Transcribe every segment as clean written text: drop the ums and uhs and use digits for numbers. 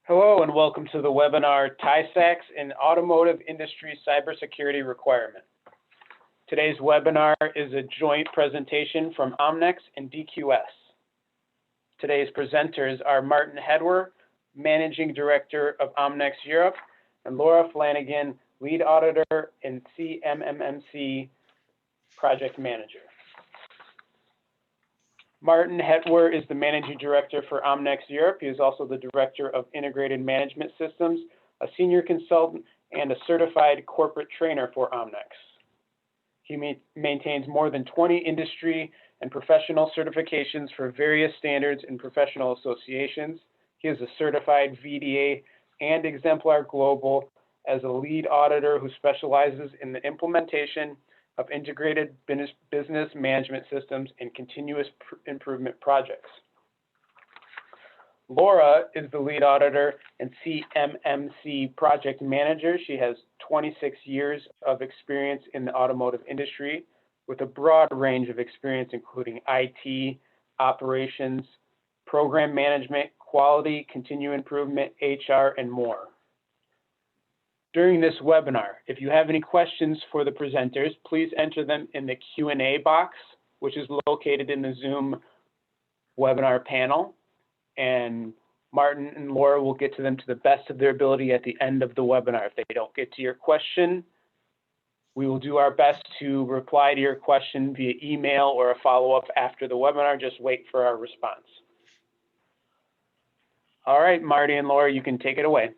Hello and welcome to the webinar Tisax in Automotive Industry Cybersecurity Requirement. Today's webinar is a joint presentation from Omnex and DQS. Today's presenters are Martin Hedwer, Managing Director of Omnex Europe, and Laura Flanagan, Lead Auditor and CMMC Project Manager. Martin Hedwer is the Managing Director for Omnex Europe. He is also the Director of Integrated Management Systems, a Senior Consultant, and a Certified Corporate Trainer for Omnex. He maintains more than 20 industry and professional certifications for various standards and professional associations. He is a certified VDA and Exemplar Global as a lead auditor who specializes in the implementation of integrated business management systems and continuous improvement projects. Laura is the lead auditor and CMMC project manager. She has 26 years of experience in the automotive industry with a broad range of experience, including IT, operations, program management, quality, continuous improvement, HR, and more. During this webinar, if you have any questions for the presenters, please enter them in the Q&A box, which is located in the Zoom webinar panel. And Martin and Laura will get to them to the best of their ability at the end of the webinar. If they don't get to your question, we will do our best to reply to your question via email or a follow-up after the webinar. Just wait for our response. All right, Marty and Laura, you can take it away.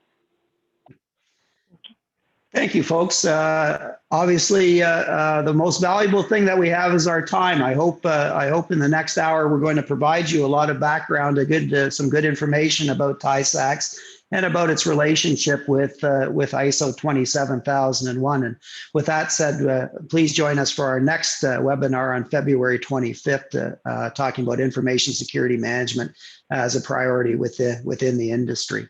Thank you, folks. Obviously, the most valuable thing that we have is our time. I hope in the next hour we're going to provide you a lot of background, some good information about Tisax and about its relationship with ISO 27001. And with that said, please join us for our next webinar on February 25th, talking about information security management as a priority within the industry.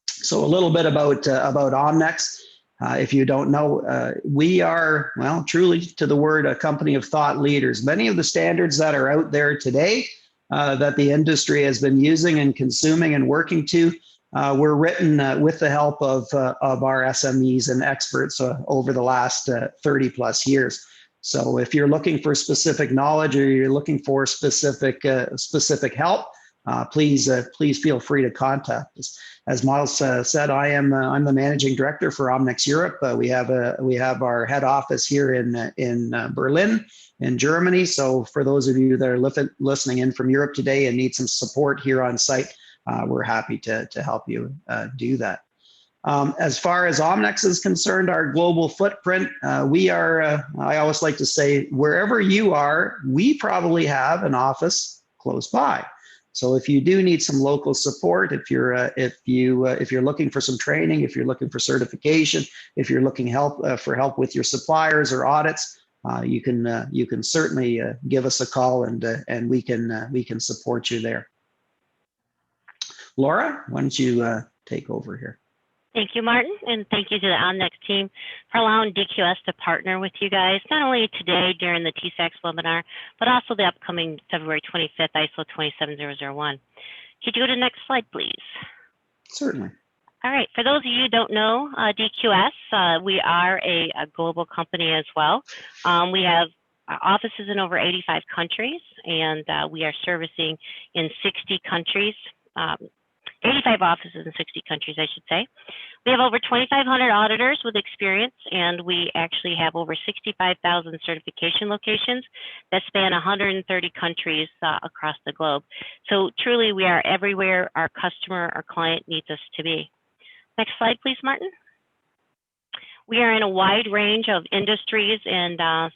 So a little bit about Omnex. If you don't know, we are, well, truly to the word, a company of thought leaders. Many of the standards that are out there today that the industry has been using and consuming and working to were written with the help of our SMEs and experts over the last 30 plus years. So if you're looking for specific knowledge or you're looking for specific help, please feel free to contact us. As Miles said, I'm the managing director for Omnex Europe. We have our head office here in Berlin, in Germany. So for those of you that are listening in from Europe today and need some support here on site, we're happy to help you do that. As far as Omnex is concerned, our global footprint, we are. I always like to say, wherever you are, we probably have an office close by. So if you do need some local support, if you're looking for some training, if you're looking for certification, if you're looking for help with your suppliers or audits, you can certainly give us a call and we can support you there. Laura, why don't you take over here? Thank you, Martin, and thank you to the Omnex team for allowing DQS to partner with you guys, not only today during the Tisax webinar, but also the upcoming February 25th ISO 27001. Could you go to the next slide, please? Certainly. All right, for those of you who don't know, DQS, we are a global company as well. We have offices in over 85 countries, and we are servicing in 60 countries. 85 offices in 60 countries, I should say. We have over 2,500 auditors with experience, and we actually have over 65,000 certification locations that span 130 countries across the globe. So truly, we are everywhere our customer, our client needs us to be. Next slide, please, Martin. We are in a wide range of industries and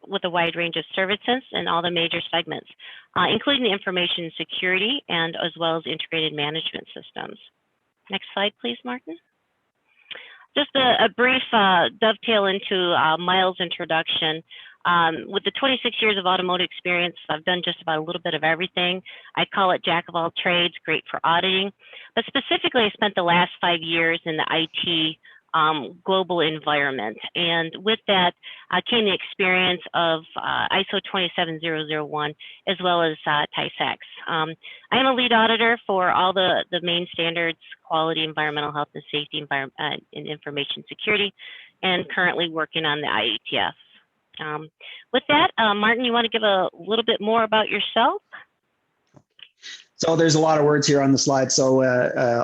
with a wide range of services in all the major segments, including the information security and as well as integrated management systems. Next slide, please, Martin. Just a brief dovetail into Miles' introduction. With the 26 years of automotive experience, I've done just about a little bit of everything. I call it jack of all trades, great for auditing. But specifically, I spent the last 5 years in the IT global environment. And with that came the experience of ISO 27001 as well as Tisax. I am a lead auditor for all the main standards, quality, environmental health and safety, and information security, and currently working on the IETF. With that, Martin, you want to give a little bit more about yourself? So there's a lot of words here on the slide. So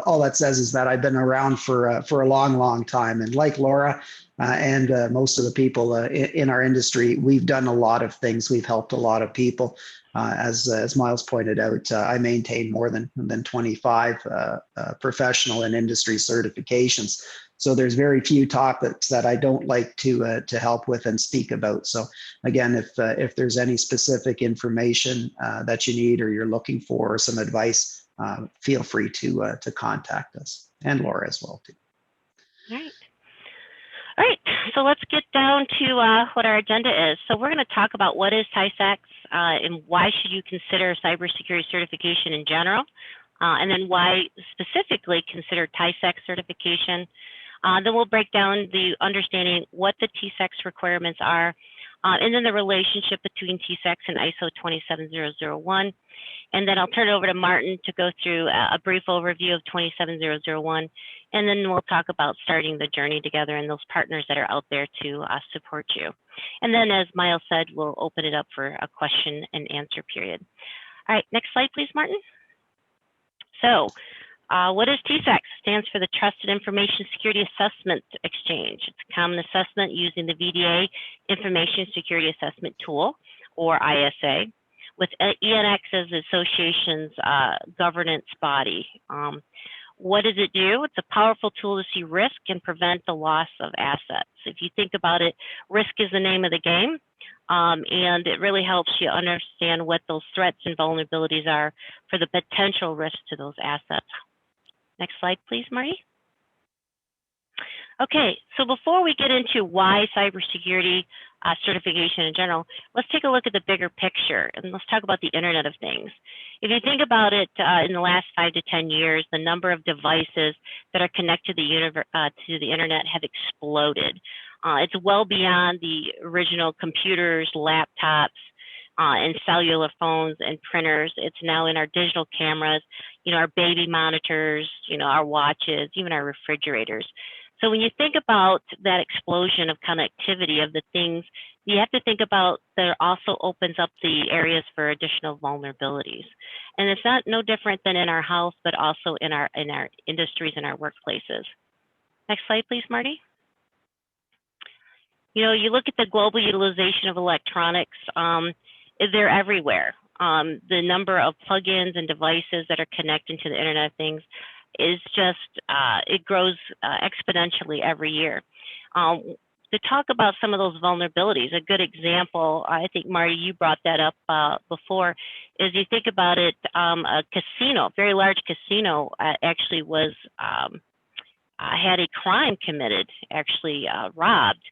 all that says is that I've been around for a long, long time. And like Laura and most of the people in our industry, we've done a lot of things. We've helped a lot of people. As Miles pointed out, I maintain more than 25 professional and industry certifications. So there's very few topics that I don't like to help with and speak about. So again, if there's any specific information that you need or you're looking for some advice, feel free to contact us, and Laura as well too. All right, so let's get down to what our agenda is. So we're going to talk about what is Tisax and why should you consider cybersecurity certification in general, and then why specifically consider Tisax certification. Then we'll break down the understanding what the Tisax requirements are, and then the relationship between Tisax and ISO 27001. And then I'll turn it over to Martin to go through a brief overview of 27001. And then we'll talk about starting the journey together and those partners that are out there to support you. And then, as Miles said, we'll open it up for a question and answer period. All right, next slide, please, Martin. So, what is Tisax? Stands for the Trusted Information Security Assessment Exchange. It's a common assessment using the VDA Information Security Assessment Tool, or ISA, with ENX as the association's governance body. What does it do? It's a powerful tool to see risk and prevent the loss of assets. If you think about it, risk is the name of the game, and it really helps you understand what those threats and vulnerabilities are for the potential risk to those assets. Next slide, please, Marty. Okay, so before we get into why cybersecurity certification in general, let's take a look at the bigger picture and let's talk about the Internet of Things. If you think about it, in the last 5 to 10 years, the number of devices that are connected to the Internet have exploded. It's well beyond the original computers, laptops, and cellular phones and printers. It's now in our digital cameras, our baby monitors, our watches, even our refrigerators. So when you think about that explosion of connectivity of the things, you have to think about that it also opens up the areas for additional vulnerabilities. And it's no different than in our house, but also in our industries and our workplaces. Next slide, please, Marty. You look at the global utilization of electronics, they're everywhere. The number of plugins and devices that are connected to the Internet of Things is just, it grows exponentially every year. To talk about some of those vulnerabilities, a good example, I think, Marty, you brought that up before, is you think about it, a casino, very large casino actually was, had a crime committed, actually robbed,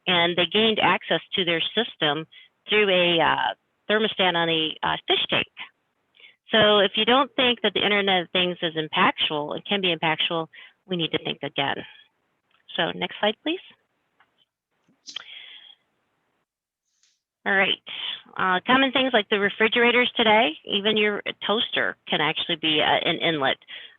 and they gained access to their system through a thermostat on a fish tank. So if you don't think that the Internet of Things is impactful, it can be impactful, we need to think again. So next slide, please. All right, common things like the refrigerators today, even your toaster can actually be an inlet.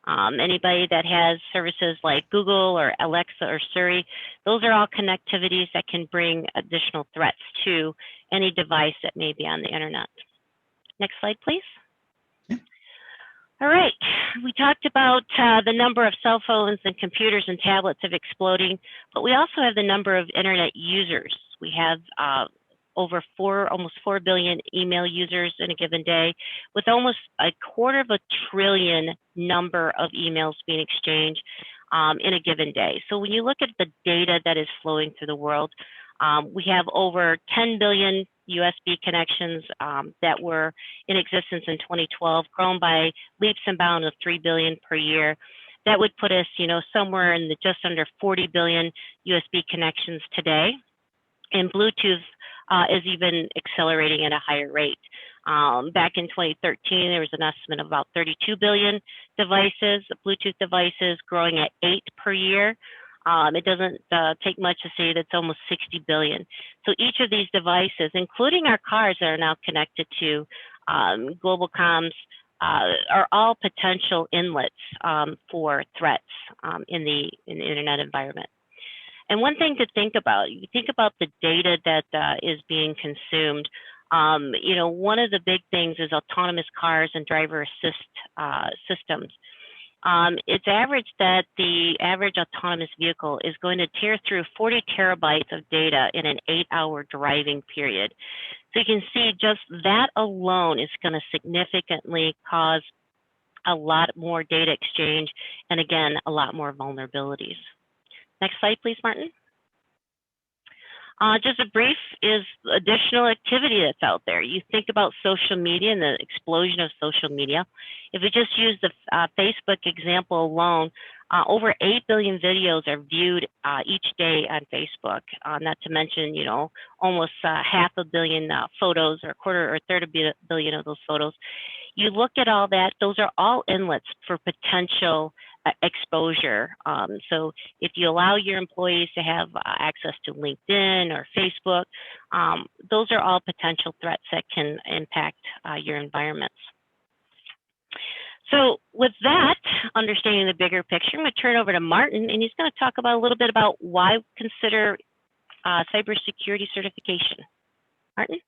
Anybody that has services like Google or Alexa or Siri, those are all connectivities that can bring additional threats to any device that may be on the Internet. Next slide, please. All right, we talked about the number of cell phones and computers and tablets of exploding, but we also have the number of Internet users. We have almost 4 billion email users in a given day, with almost 250 billion number of emails being exchanged in a given day. So when you look at the data that is flowing through the world, we have over 10 billion USB connections that were in existence in 2012, grown by leaps and bounds of 3 billion per year. That would put us, somewhere in the just under 40 billion USB connections today. And Bluetooth is even accelerating at a higher rate. Back in 2013, there was an estimate of about 32 billion devices, Bluetooth devices, growing at 8 per year. It doesn't take much to say that's almost 60 billion. So each of these devices, including our cars that are now connected to global comms, are all potential inlets for threats in the internet environment. And one thing to think about, you think about the data that is being consumed. One of the big things is autonomous cars and driver assist systems. It's averaged that the average autonomous vehicle is going to tear through 40 terabytes of data in an 8-hour driving period. So you can see just that alone is going to significantly cause a lot more data exchange and, again, a lot more vulnerabilities. Next slide, please, Martin. Just a brief is additional activity that's out there. You think about social media and the explosion of social media. If we just use the Facebook example alone, over 8 billion videos are viewed each day on Facebook. Not to mention, almost 500 million photos, or a quarter or a third of a billion of those photos. You look at all that; those are all inlets for potential exposure. So if you allow your employees to have access to LinkedIn or Facebook, those are all potential threats that can impact your environments. So with that, understanding the bigger picture, I'm going to turn it over to Martin, and he's going to talk about a little bit about why consider cybersecurity certification. Martin?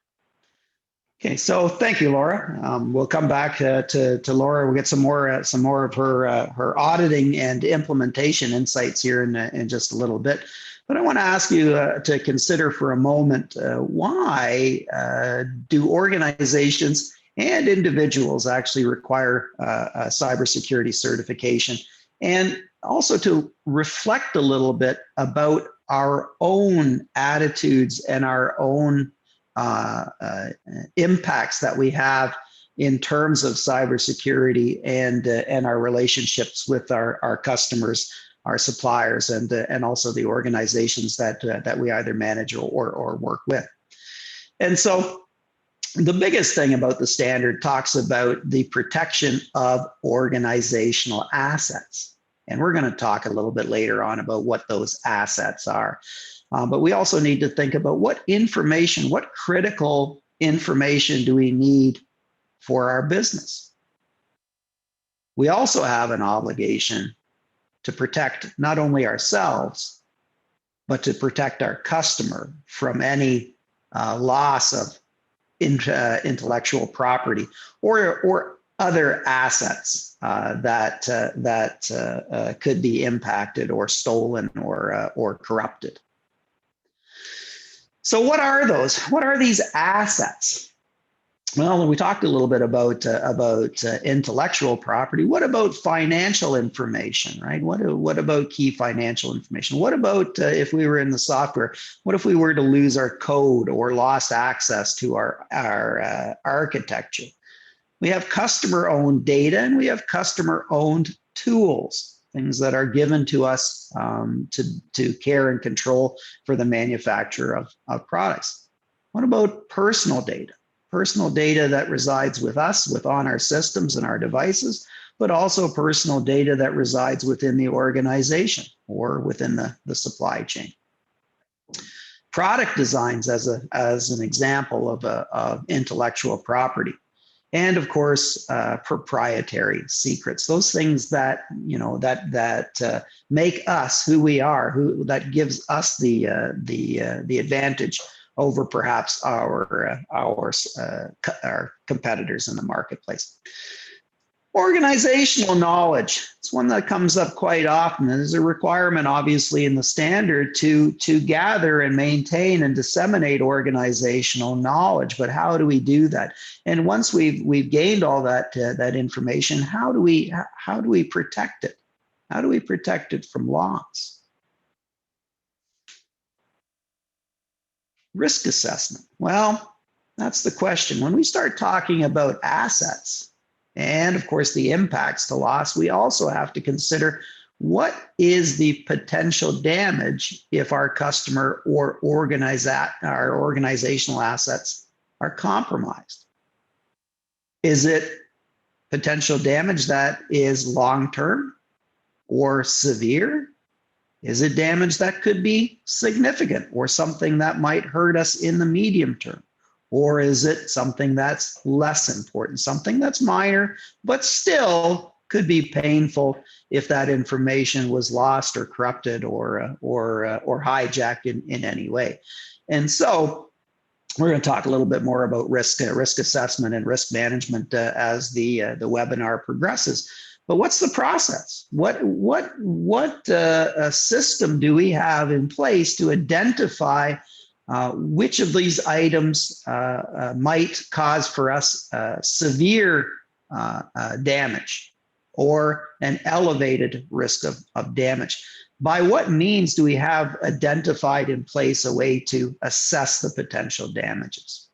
Okay, so thank you, Laura. We'll come back to Laura. We'll get some more of her auditing and implementation insights here in just a little bit. But I want to ask you to consider for a moment why do organizations and individuals actually require a cybersecurity certification, and also to reflect a little bit about our own attitudes and our own impacts that we have in terms of cybersecurity and our relationships with our customers, our suppliers, and also the organizations that we either manage or work with. And so the biggest thing about the standard talks about the protection of organizational assets. And we're going to talk a little bit later on about what those assets are. But we also need to think about what critical information do we need for our business. We also have an obligation to protect not only ourselves, but to protect our customer from any loss of intellectual property or other assets that could be impacted or stolen or corrupted. So what are those? What are these assets? Well, we talked a little bit about intellectual property. What about financial information, right? What about key financial information? What about if we were in the software? What if we were to lose our code or lost access to our architecture? We have customer-owned data and we have customer-owned tools, things that are given to us to care and control for the manufacture of products. What about personal data? Personal data that resides with us, on our systems and our devices, but also personal data that resides within the organization or within the supply chain. Product designs as an example of intellectual property. And of course, proprietary secrets, those things that make us who we are, that gives us the advantage over perhaps our competitors in the marketplace. Organizational knowledge, it's one that comes up quite often. There's a requirement, obviously, in the standard to gather and maintain and disseminate organizational knowledge. But how do we do that? And once we've gained all that information, how do we protect it? How do we protect it from loss? Risk assessment. Well, that's the question. When we start talking about assets, and of course the impacts to loss, we also have to consider what is the potential damage if our customer or our organizational assets are compromised. Is it potential damage that is long-term or severe? Is it damage that could be significant or something that might hurt us in the medium term? Or is it something that's less important, something that's minor, but still could be painful if that information was lost or corrupted or hijacked in any way? And so we're going to talk a little bit more about risk assessment and risk management as the webinar progresses. But what's the process? What system do we have in place to identify which of these items might cause for us severe damage or an elevated risk of damage? By what means do we have identified in place a way to assess the potential damages?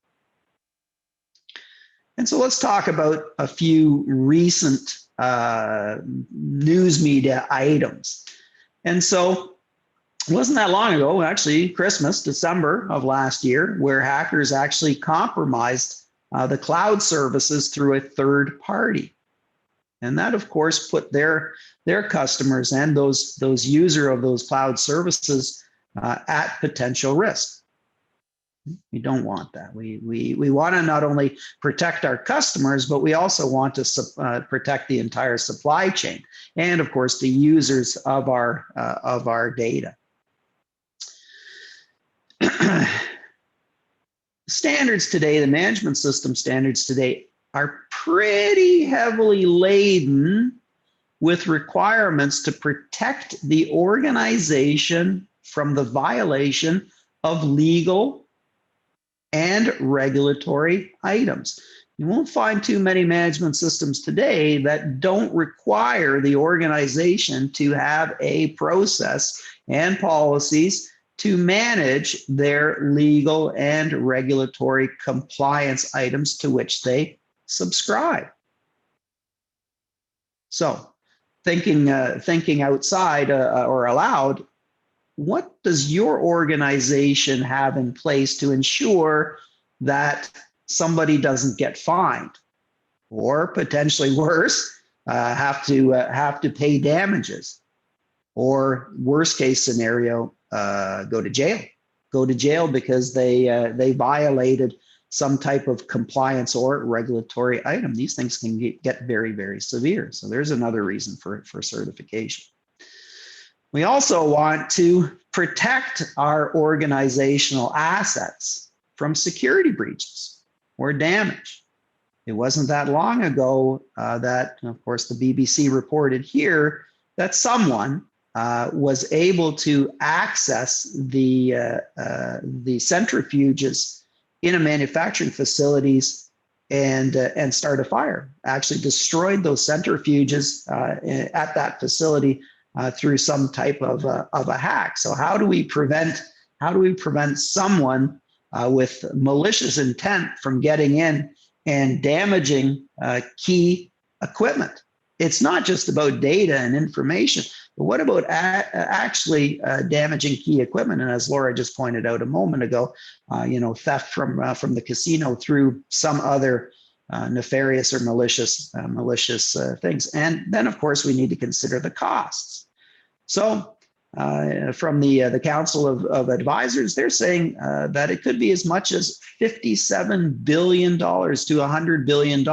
And so let's talk about a few recent news media items. And so it wasn't that long ago, actually Christmas, December of last year, where hackers actually compromised the cloud services through a third party. And that, of course, put their customers and those user of those cloud services at potential risk. We don't want that. We want to not only protect our customers, but we also want to protect the entire supply chain and, of course, the users of our data. Standards today, the management system standards today, are pretty heavily laden with requirements to protect the organization from the violation of legal and regulatory items. You won't find too many management systems today that don't require the organization to have a process and policies to manage their legal and regulatory compliance items to which they subscribe. So thinking outside or aloud, what does your organization have in place to ensure that somebody doesn't get fined or potentially worse, have to pay damages, or worst case scenario, go to jail because they violated some type of compliance or regulatory item? These things can get very, very severe. So there's another reason for certification. We also want to protect our organizational assets from security breaches or damage. It wasn't that long ago that, of course, the BBC reported here that someone was able to access the centrifuges in a manufacturing facilities and start a fire. Actually destroyed those centrifuges at that facility through some type of a hack. So how do we prevent someone with malicious intent from getting in and damaging key equipment? It's not just about data and information, but what about actually damaging key equipment? And as Laura just pointed out a moment ago, theft from the casino through some other nefarious or malicious things. And then, of course, we need to consider the costs. So from the Council of Advisors, they're saying that it could be as much as $57 billion to $100 billion.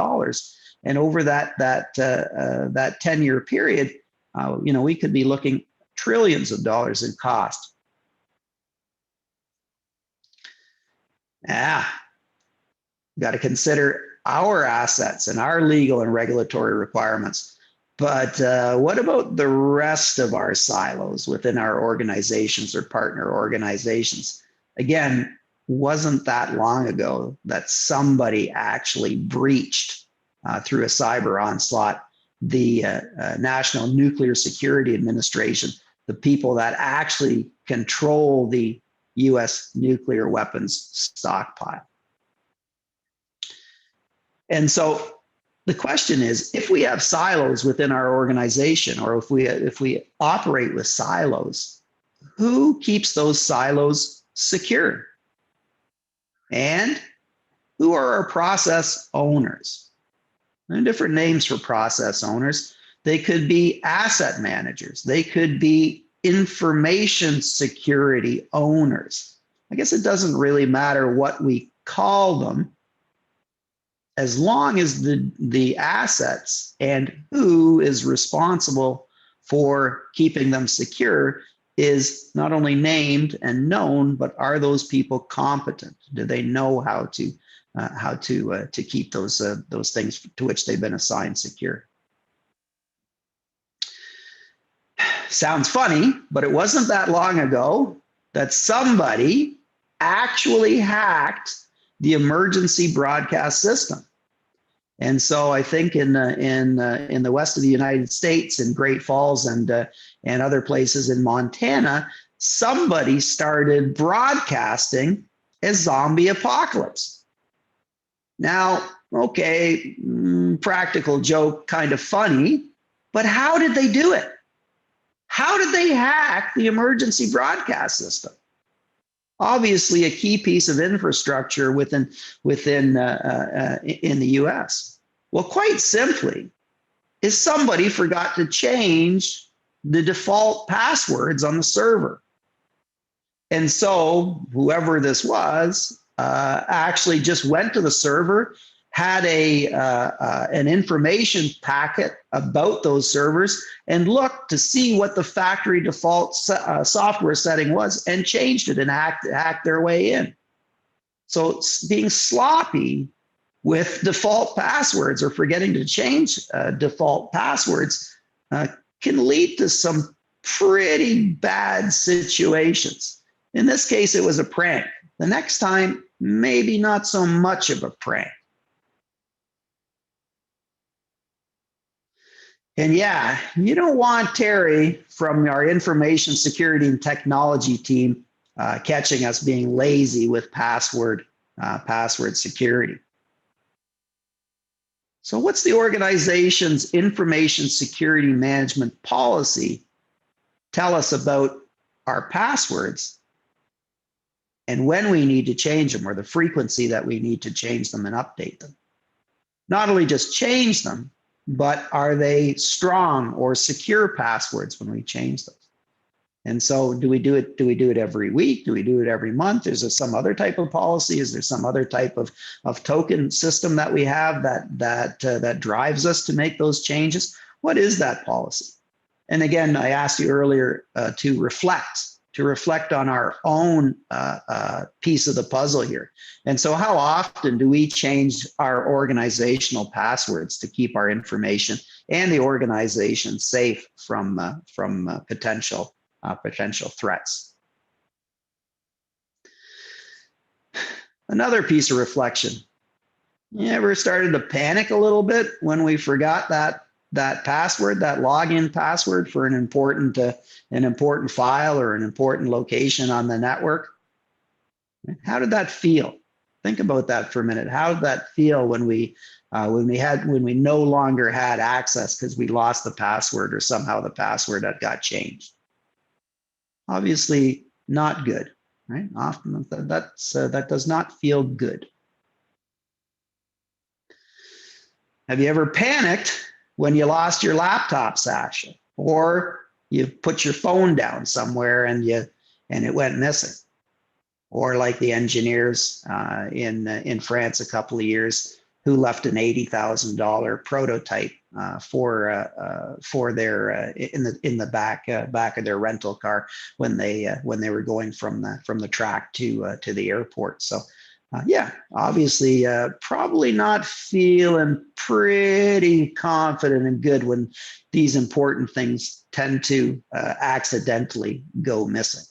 And over that 10-year period, we could be looking trillions of dollars in cost. Got to consider our assets and our legal and regulatory requirements. But what about the rest of our silos within our organizations or partner organizations? Again, wasn't that long ago that somebody actually breached through a cyber onslaught the National Nuclear Security Administration, the people that actually control the US nuclear weapons stockpile. And so the question is, if we have silos within our organization, or if we operate with silos, who keeps those silos secure? And who are our process owners? There are different names for process owners. They could be asset managers. They could be information security owners. I guess it doesn't really matter what we call them, as long as the assets and who is responsible for keeping them secure is not only named and known, but are those people competent? Do they know how to keep those things to which they've been assigned secure? Sounds funny, but it wasn't that long ago that somebody actually hacked the emergency broadcast system. And so I think in the west of the United States, in Great Falls and other places in Montana, somebody started broadcasting a zombie apocalypse. Now, okay, practical joke, kind of funny, but how did they do it? How did they hack the emergency broadcast system? Obviously, a key piece of infrastructure in the U.S. Well, quite simply, is somebody forgot to change the default passwords on the server, and so whoever this was actually just went to the server, had an information packet about those servers, and looked to see what the factory default software setting was, and changed it and hacked their way in. So being sloppy with default passwords or forgetting to change default passwords can lead to some pretty bad situations. In this case, it was a prank. The next time, maybe not so much of a prank. And yeah, you don't want Terry from our information security and technology team catching us being lazy with password security. So what's the organization's information security management policy tell us about our passwords and when we need to change them, or the frequency that we need to change them and update them? Not only just change them, but are they strong or secure passwords when we change them? And so do we do it every week? Do we do it every month? Is there some other type of policy? Is there some other type of token system that we have that drives us to make those changes? What is that policy? And again, I asked you earlier to reflect on our own piece of the puzzle here. And so how often do we change our organizational passwords to keep our information and the organization safe from potential threats? Another piece of reflection. You ever started to panic a little bit when we forgot that password, that login password for an important file or an important location on the network? How did that feel? Think about that for a minute. How did that feel when we no longer had access because we lost the password, or somehow the password that got changed? Obviously not good, right? Often that does not feel good. Have you ever panicked when you lost your laptop, Sasha, or you put your phone down somewhere and it went missing? Or like the engineers in France a couple of years who left an $80,000 prototype for their in the back of their rental car when they were going from the track to the airport. So yeah, obviously probably not feeling pretty confident and good when these important things tend to accidentally go missing.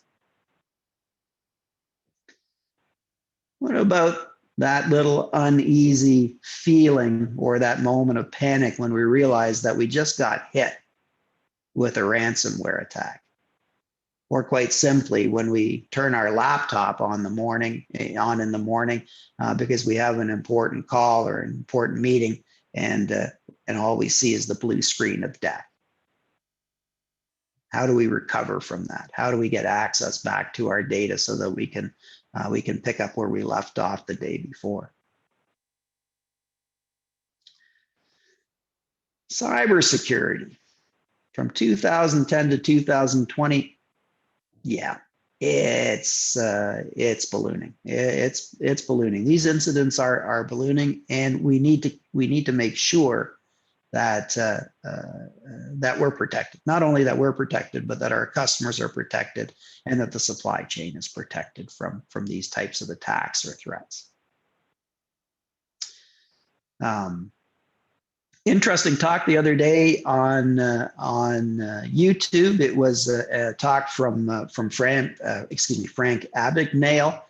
What about that little uneasy feeling or that moment of panic when we realize that we just got hit with a ransomware attack? Or quite simply, when we turn our laptop on in the morning because we have an important call or an important meeting, and all we see is the blue screen of death. How do we recover from that? How do we get access back to our data so that we can pick up where we left off the day before? Cybersecurity. From 2010 to 2020, Yeah, it's ballooning. It's ballooning. These incidents are ballooning, and we need to make sure that that we're protected. Not only that we're protected, but that our customers are protected, and that the supply chain is protected from these types of attacks or threats. Interesting talk the other day on YouTube. It was a talk from Frank Abagnale,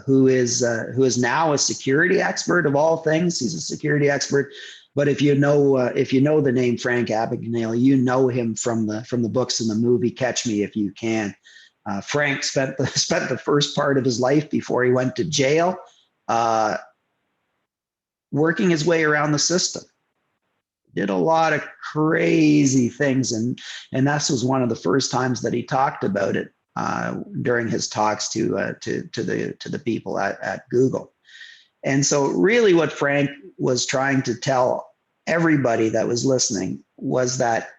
who is now a security expert of all things. He's a security expert, but if you know the name Frank Abagnale, you know him from the books and the movie Catch Me If You Can. Frank spent the first part of his life before he went to jail, working his way around the system. Did a lot of crazy things, and that was one of the first times that he talked about it during his talks to the people at Google. And so, really, what Frank was trying to tell everybody that was listening was that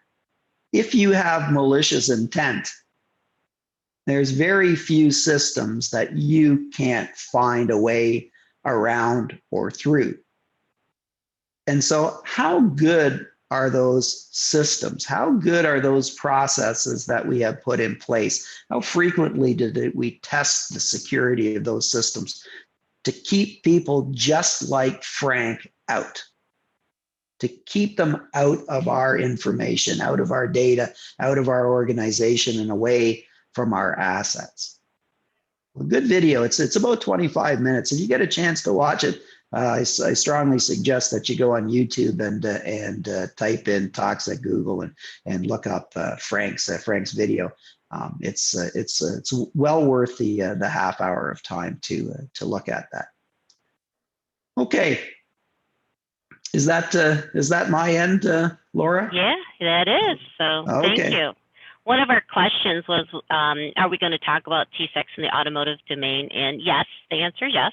if you have malicious intent, there's very few systems that you can't find a way around or through. And so how good are those systems? How good are those processes that we have put in place? How frequently did we test the security of those systems to keep people just like Frank out? To keep them out of our information, out of our data, out of our organization, and away from our assets. A good video. It's about 25 minutes. If you get a chance to watch it, I strongly suggest that you go on YouTube and type in talks at Google and look up Frank's video. It's well worth the half hour of time to look at that. Okay, is that my end, Laura? Yeah, that is. So Okay. Thank you. One of our questions was, are we going to talk about Tisax in the automotive domain? And yes, the answer is yes.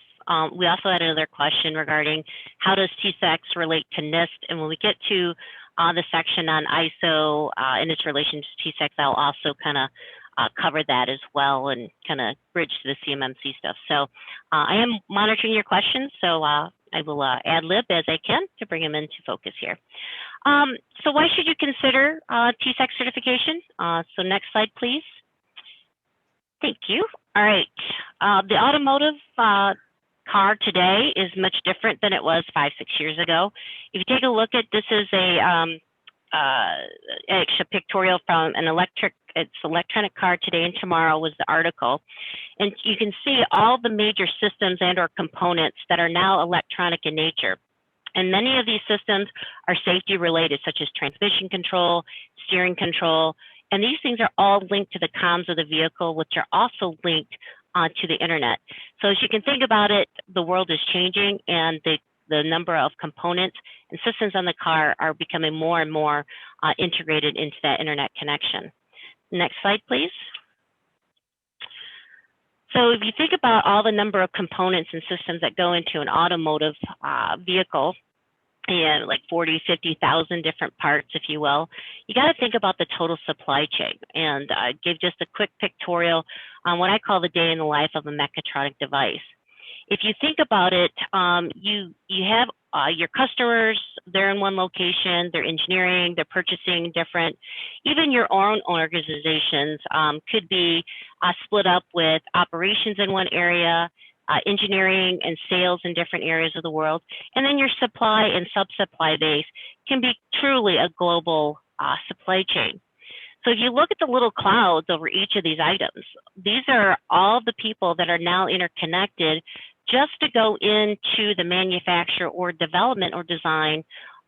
We also had another question regarding how does Tisax relate to NIST? And when we get to the section on ISO and its relation to Tisax, I'll also kind of cover that as well and kind of bridge to the CMMC stuff. So I am monitoring your questions, so I will ad lib as I can to bring them into focus here. So why should you consider Tisax certification? So next slide, please. Thank you. All right. The automotive car today is much different than it was 5-6 years ago. If you take a look at this, is a pictorial from an electronic car today and tomorrow was the article, and you can see all the major systems and or components that are now electronic in nature. And many of these systems are safety related, such as transmission control, steering control, and these things are all linked to the comms of the vehicle, which are also linked to the internet. So as you can think about it, the world is changing, and the number of components and systems on the car are becoming more and more integrated into that internet connection. Next slide, please. So if you think about all the number of components and systems that go into an automotive vehicle, and like 40, 50,000 different parts, if you will, you got to think about the total supply chain. And give just a quick pictorial on what I call the day in the life of a mechatronic device. If you think about it, you have your customers, they're in one location, they're engineering, they're purchasing different. Even your own organizations could be split up with operations in one area, engineering and sales in different areas of the world. And then your supply and sub-supply base can be truly a global supply chain. So if you look at the little clouds over each of these items, these are all the people that are now interconnected just to go into the manufacture or development or design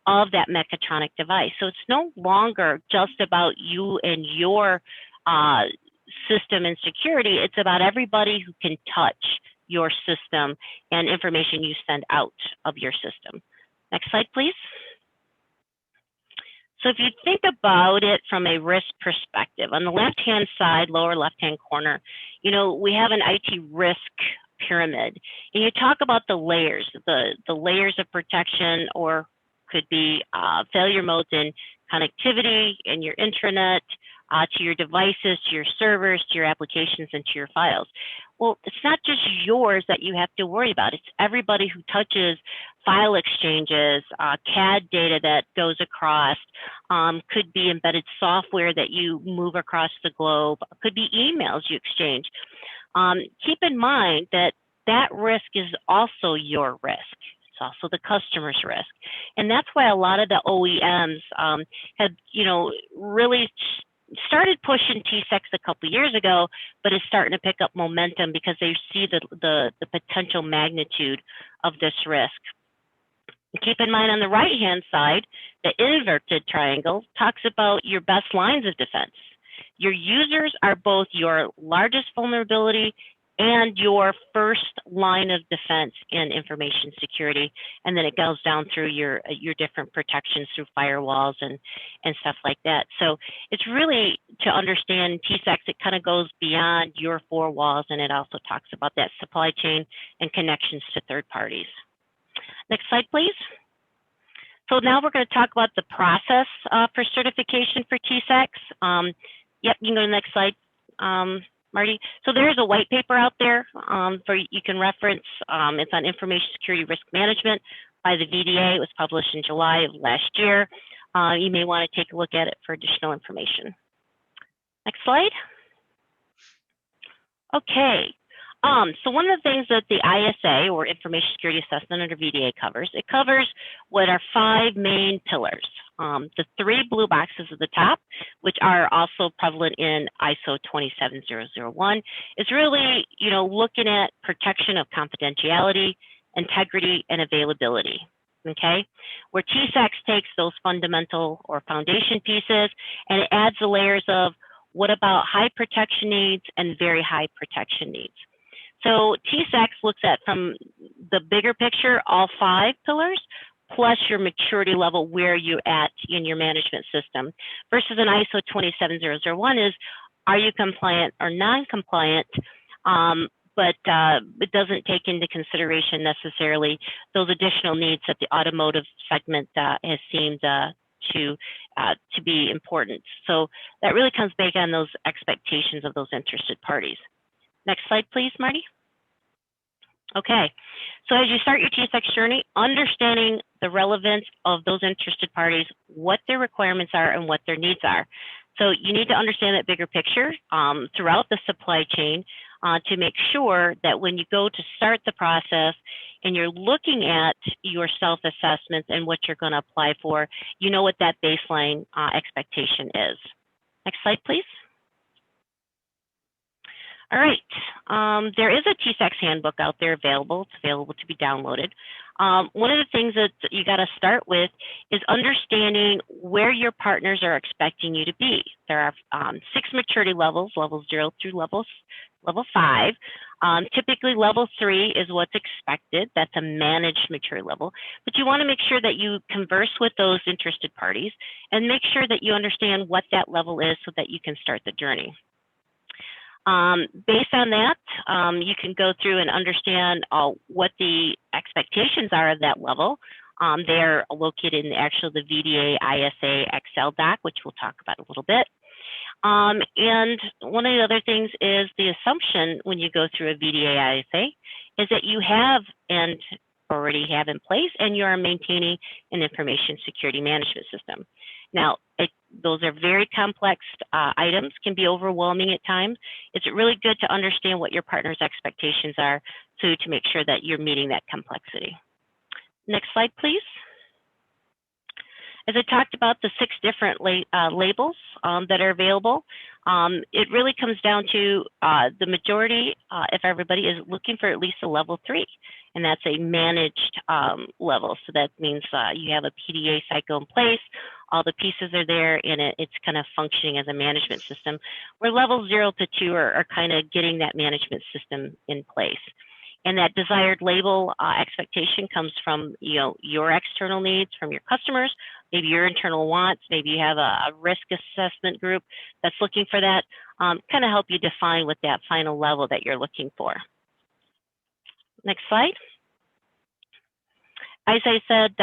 of that mechatronic device. So it's no longer just about you and your system and security. It's about everybody who can touch your system and information you send out of your system. Next slide, please. So if you think about it from a risk perspective, on the left-hand side, lower left-hand corner, you know, we have an IT risk pyramid, and you talk about the layers of protection, or could be failure modes in connectivity, in your intranet, to your devices, to your servers, to your applications, and to your files. Well, it's not just yours that you have to worry about. It's everybody who touches file exchanges, CAD data that goes across, could be embedded software that you move across the globe, could be emails you exchange. Keep in mind that that risk is also your risk. It's also the customer's risk. And that's why a lot of the OEMs have, really started pushing Tisax a couple years ago, but it's starting to pick up momentum because they see the potential magnitude of this risk. Keep in mind on the right-hand side, the inverted triangle talks about your best lines of defense. Your users are both your largest vulnerability and your first line of defense in information security. And then it goes down through your different protections through firewalls and stuff like that. So it's really, to understand Tisax, it kind of goes beyond your four walls, and it also talks about that supply chain and connections to third parties. Next slide, please. So now we're going to talk about the process for certification for Tisax. Yep, you can go to the next slide, Marty. So there's a white paper out there for you can reference. It's on information security risk management by the VDA. It was published in July of last year. You may want to take a look at it for additional information. Next slide. Okay. So one of the things that the ISA, or Information Security Assessment under VDA, covers, it covers what are 5 main pillars. The 3 blue boxes at the top, which are also prevalent in ISO 27001, is really, looking at protection of confidentiality, integrity, and availability. Okay, where Tisax takes those fundamental or foundation pieces and it adds the layers of what about high protection needs and very high protection needs. So Tisax looks at, from the bigger picture, all 5 pillars, plus your maturity level, where you're at in your management system, versus an ISO 27001 is, are you compliant or non-compliant? But it doesn't take into consideration necessarily those additional needs that the automotive segment has seemed to be important. So that really comes back on those expectations of those interested parties. Next slide, please, Marty. Okay, so as you start your Tisax journey, understanding the relevance of those interested parties, what their requirements are and what their needs are. So you need to understand that bigger picture throughout the supply chain to make sure that when you go to start the process and you're looking at your self-assessments and what you're going to apply for, you know what that baseline expectation is. Next slide, please. All right, there is a Tisax handbook out there available. It's available to be downloaded. One of the things that you got to start with is understanding where your partners are expecting you to be. There are 6 maturity levels, level 0 through level 5. Typically, level 3 is what's expected. That's a managed maturity level. But you want to make sure that you converse with those interested parties and make sure that you understand what that level is so that you can start the journey. Based on that, you can go through and understand what the expectations are of that level. They're located in the VDA ISA Excel doc, which we'll talk about a little bit. And one of the other things is the assumption when you go through a VDA ISA is that you have and already have in place and you are maintaining an information security management system. Now, those are very complex items, can be overwhelming at times. It's really good to understand what your partner's expectations are to make sure that you're meeting that complexity. Next slide, please. As I talked about the 6 different labels that are available, it really comes down to the majority, if everybody is looking for at least a level 3, and that's a managed level. So that means you have a PDA cycle in place, all the pieces are there, and it's kind of functioning as a management system, where levels 0 to 2 are kind of getting that management system in place. And that desired label expectation comes from your external needs from your customers, maybe your internal wants, maybe you have a risk assessment group that's looking for that, kind of help you define what that final level that you're looking for. Next slide. as I said,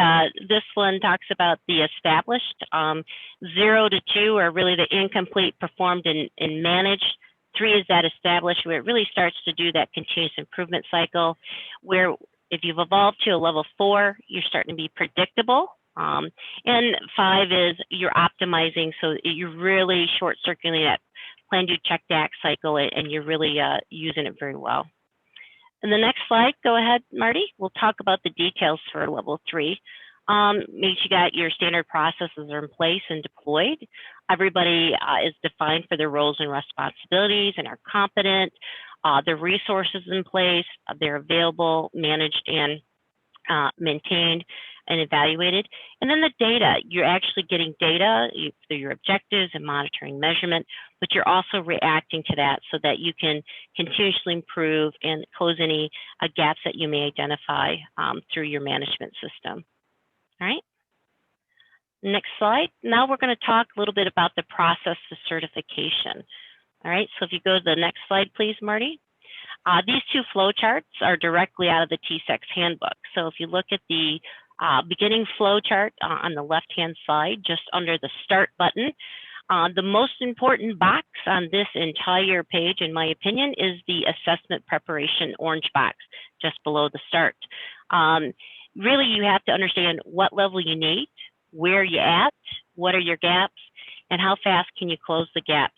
this one talks about the established. 0 to 2 are really the incomplete, performed, and managed. 3 is that established, where it really starts to do that continuous improvement cycle, where if you've evolved to a level 4, you're starting to be predictable. And 5 is you're optimizing, so you're really short-circuiting that plan, do, check, act cycle, and you're really using it very well. And the next slide, go ahead, Marty. We'll talk about the details for level 3. Make sure you got your standard processes are in place and deployed. Everybody is defined for their roles and responsibilities and are competent. The resources in place, they're available, managed, and maintained and evaluated. And then the data, you're actually getting data through your objectives and monitoring measurement, but you're also reacting to that so that you can continuously improve and close any gaps that you may identify through your management system. All right. Next slide. Now we're going to talk a little bit about the process to certification. All right. So if you go to the next slide, please, Marty. These 2 flowcharts are directly out of the Tisax handbook. So if you look at the beginning flowchart on the left-hand side, just under the Start button, the most important box on this entire page, in my opinion, is the assessment preparation orange box just below the Start. Really, you have to understand what level you need, where you're at, what are your gaps, and how fast can you close the gaps.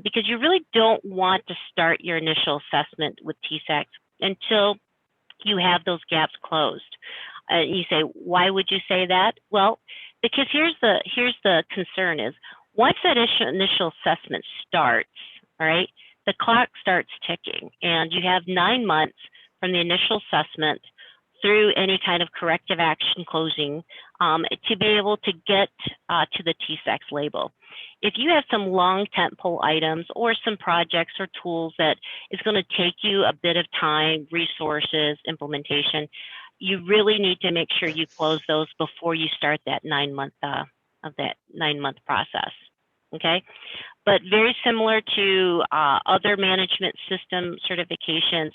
Because you really don't want to start your initial assessment with Tisax until you have those gaps closed. You say, why would you say that? Well, because here's the concern is, once that initial assessment starts, all right, the clock starts ticking, and you have 9 months from the initial assessment through any kind of corrective action closing to be able to get to the Tisax label. If you have some long tentpole items or some projects or tools that is going to take you a bit of time, resources, implementation, you really need to make sure you close those before you start that 9-month process. Okay, but very similar to other management system certifications,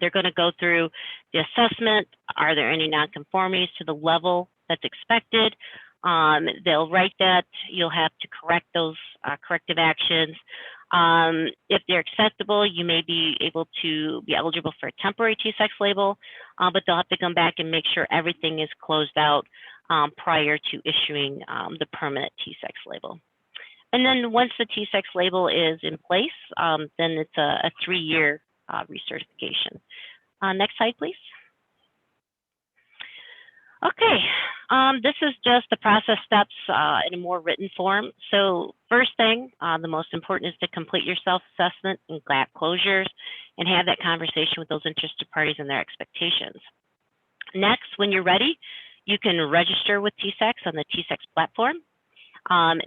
they're going to go through the assessment. Are there any nonconformities to the level that's expected? They'll write that. You'll have to correct those corrective actions. If they're acceptable, you may be able to be eligible for a temporary Tisax label, but they'll have to come back and make sure everything is closed out prior to issuing the permanent Tisax label. And then once the Tisax label is in place, then it's a 3-year recertification. Next slide, please. Okay, this is just the process steps in a more written form. So first thing, the most important is to complete your self-assessment and gap closures and have that conversation with those interested parties and their expectations. Next, when you're ready, you can register with Tisax on the Tisax platform.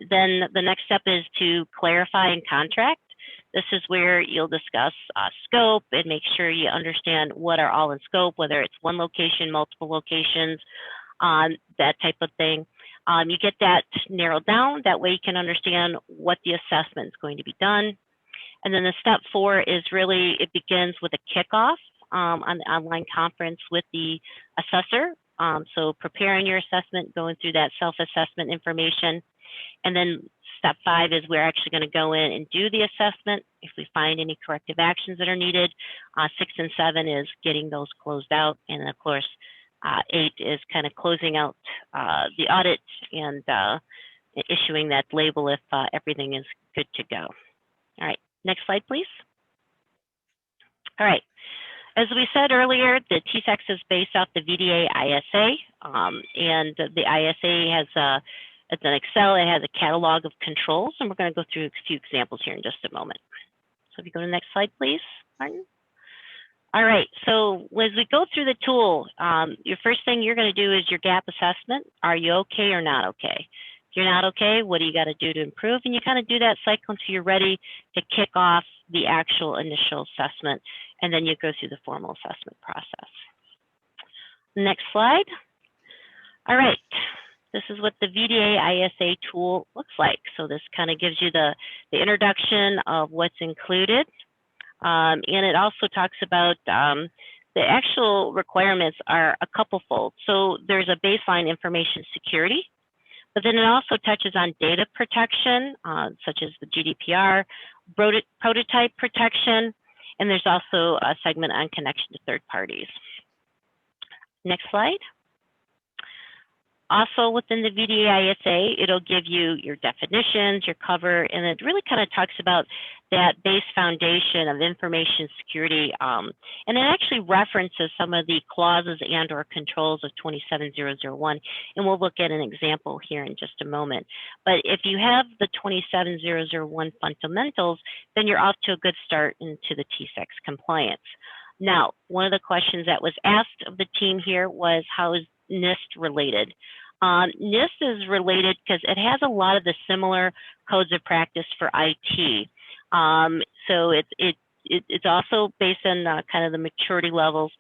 Then the next step is to clarify and contract. This is where you'll discuss scope and make sure you understand what are all in scope, whether it's one location, multiple locations, that type of thing. You get that narrowed down. That way you can understand what the assessment is going to be done. And then the step 4 is really, it begins with a kickoff on the online conference with the assessor. So preparing your assessment, going through that self-assessment information. And then step 5 is we're actually going to go in and do the assessment if we find any corrective actions that are needed. 6 and 7 is getting those closed out. And then of course, 8 is kind of closing out the audit and issuing that label if everything is good to go. All right, next slide, please. All right. As we said earlier, the Tisax is based off the VDA ISA, and the ISA has it's an Excel, it has a catalog of controls, and we're going to go through a few examples here in just a moment. So if you go to the next slide, please, Martin. All right, so as we go through the tool, your first thing you're going to do is your gap assessment. Are you okay or not okay? If you're not okay, what do you got to do to improve? And you kind of do that cycle until you're ready to kick off the actual initial assessment, and then you go through the formal assessment process. Next slide. All right. This is what the VDA ISA tool looks like. So this kind of gives you the introduction of what's included. And it also talks about the the actual requirements are a couple fold. So there's a baseline information security, but then it also touches on data protection, such as the GDPR, prototype protection, and there's also a segment on connection to third parties. Next slide. Also within the VDA-ISA, it'll give you your definitions, your cover, and it really kind of talks about that base foundation of information security. And it actually references some of the clauses and or controls of 27001. And we'll look at an example here in just a moment. But if you have the 27001 fundamentals, then you're off to a good start into the Tisax compliance. Now, one of the questions that was asked of the team here was, how is NIST related? NIST is related because it has a lot of the similar codes of practice for IT. So it's also based on kind of the maturity levels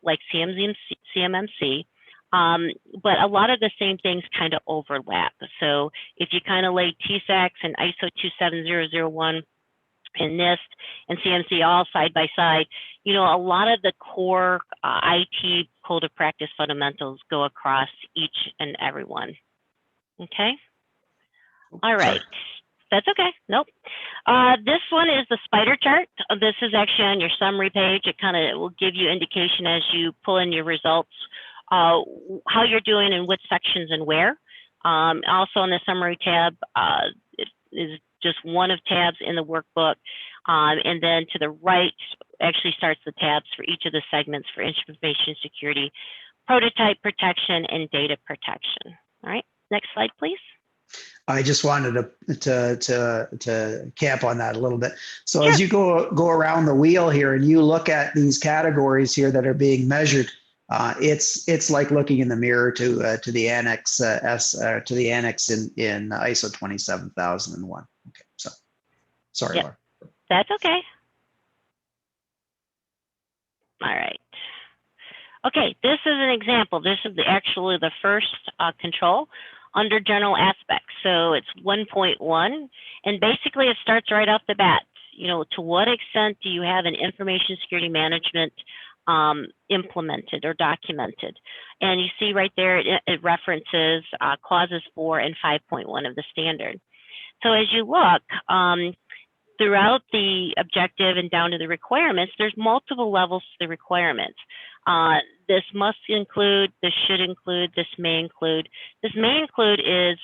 like CMMC, but a lot of the same things kind of overlap. So if you kind of lay Tisax and ISO 27001 and NIST and CMC all side by side, you know, a lot of the core IT code of practice fundamentals go across each and every one. Okay. All right. That's okay. Nope. This one is the spider chart. This is actually on your summary page. It kind of will give you indication as you pull in your results, how you're doing in which sections and where. Also on the summary tab, it is just one of tabs in the workbook. And then to the right actually starts the tabs for each of the segments for information security, prototype protection, and data protection. All right, next slide, please. I just wanted to camp on that a little bit. So Sure. as you go around the wheel here and you look at these categories here that are being measured, it's like looking in the mirror to the annex to the annex in ISO 27001. Okay, so sorry, Yep. Laura. That's okay. All right. Okay, this is an example. This is actually the first control under general aspects. So it's 1.1, and basically it starts right off the bat. You know, to what extent do you have an information security management implemented or documented? And you see right there, it references clauses 4 and 5.1 of the standard. So as you look, throughout the objective and down to the requirements, there's multiple levels to the requirements. This must include, this should include, this may include. This may include is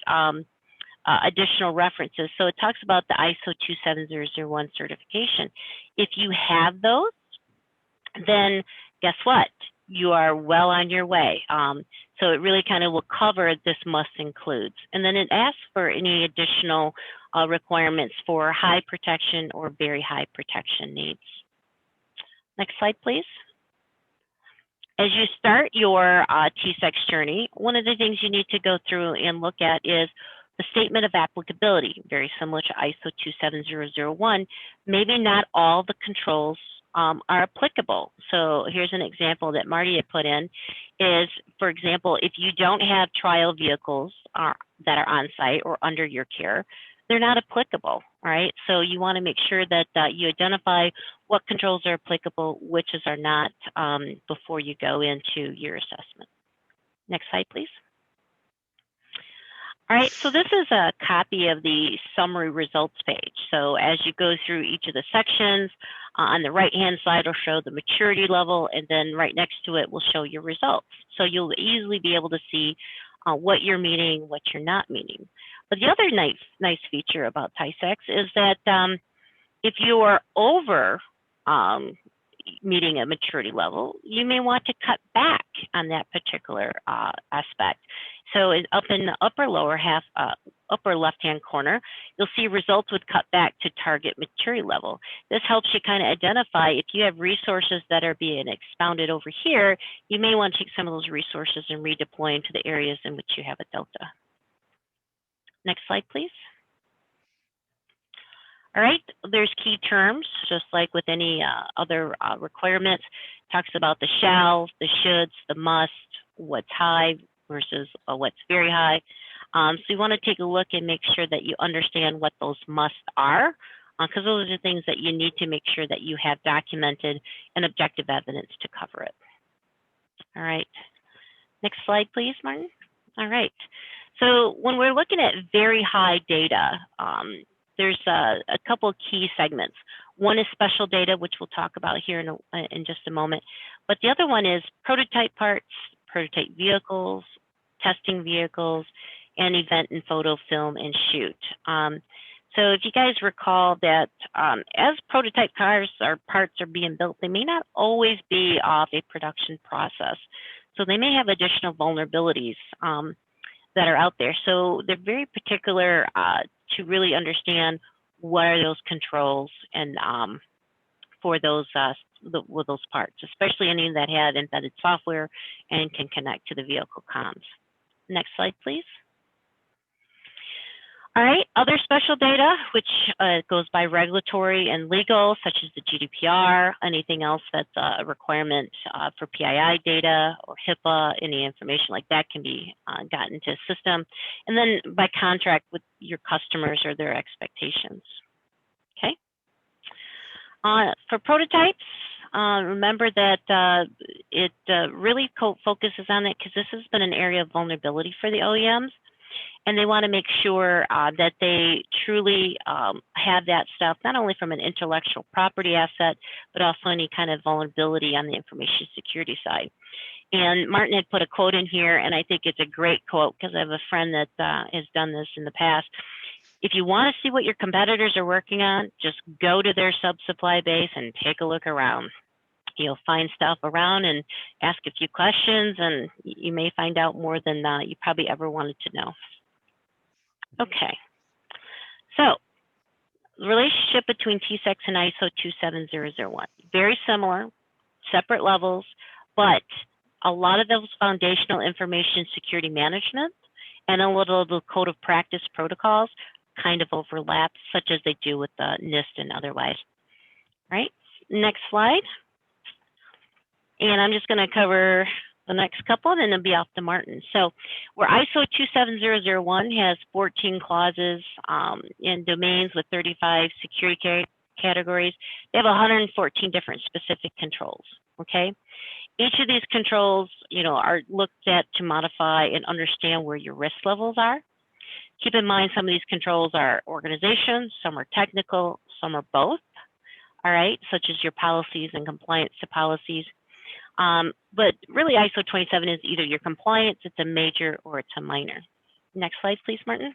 additional references. So it talks about the ISO 27001 certification. If you have those, then guess what? You are well on your way. So it really kind of will cover this must includes. And then it asks for any additional requirements for high protection or very high protection needs. Next slide, please. As you start your Tisax journey, one of the things you need to go through and look at is the statement of applicability, very similar to ISO 27001. Maybe not all the controls are applicable. So here's an example that Marty had put in is, for example, if you don't have trial vehicles that are on site or under your care, they're not applicable, right? So you want to make sure that you identify what controls are applicable, which are not, before you go into your assessment. Next slide, please. All right, so this is a copy of the summary results page. So as you go through each of the sections, on the right-hand side will show the maturity level, and then right next to it will show your results. So you'll easily be able to see what you're meeting, what you're not meeting. But the other nice feature about Tisax is that if you are over meeting a maturity level, you may want to cut back on that particular aspect. So up in the upper left-hand corner, you'll see results would cut back to target maturity level. This helps you kind of identify if you have resources that are being expounded over here, you may want to take some of those resources and redeploy into the areas in which you have a delta. Next slide, please. All right, there's key terms, just like with any other requirements. Talks about the shalls, the shoulds, the must, what's high versus what's very high. So you want to take a look and make sure that you understand what those musts are because those are the things that you need to make sure that you have documented and objective evidence to cover it. All right. Next slide, please, Martin. All right. So when we're looking at very high data, there's a couple of key segments. One is special data, which we'll talk about here in just a moment. But the other one is prototype parts, prototype vehicles, testing vehicles, and event and photo, film, and shoot. So if you guys recall that as prototype cars or parts are being built, they may not always be off a production process. So they may have additional vulnerabilities that are out there. So they're very particular to really understand what are those controls and for those with those parts, especially any that had embedded software and can connect to the vehicle comms. Next slide, please. All right, other special data, which goes by regulatory and legal, such as the GDPR, anything else that's a requirement for PII data or HIPAA, any information like that can be gotten into a system. And then by contract with your customers or their expectations. Okay. For prototypes, remember that it really focuses on that because this has been an area of vulnerability for the OEMs. And they want to make sure that they truly have that stuff, not only from an intellectual property asset, but also any kind of vulnerability on the information security side. And Martin had put a quote in here, and I think it's a great quote because I have a friend that has done this in the past. If you want to see what your competitors are working on, just go to their sub-supply base and take a look around. You'll find stuff around and ask a few questions, and you may find out more than you probably ever wanted to know. Okay, so the relationship between Tisax and ISO 27001, very similar, separate levels, but a lot of those foundational information security management and a little of the code of practice protocols kind of overlap, such as they do with the NIST and otherwise. All right, next slide. And I'm just going to cover the next couple, and then it'll be off to Martin. So where ISO 27001 has 14 clauses in domains with 35 security categories, they have 114 different specific controls, okay? Each of these controls, are looked at to modify and understand where your risk levels are. Keep in mind, some of these controls are organizations, some are technical, some are both, all right, such as your policies and compliance to policies. But really ISO 27 is either your compliance, it's a major, or it's a minor. Next slide, please, Martin.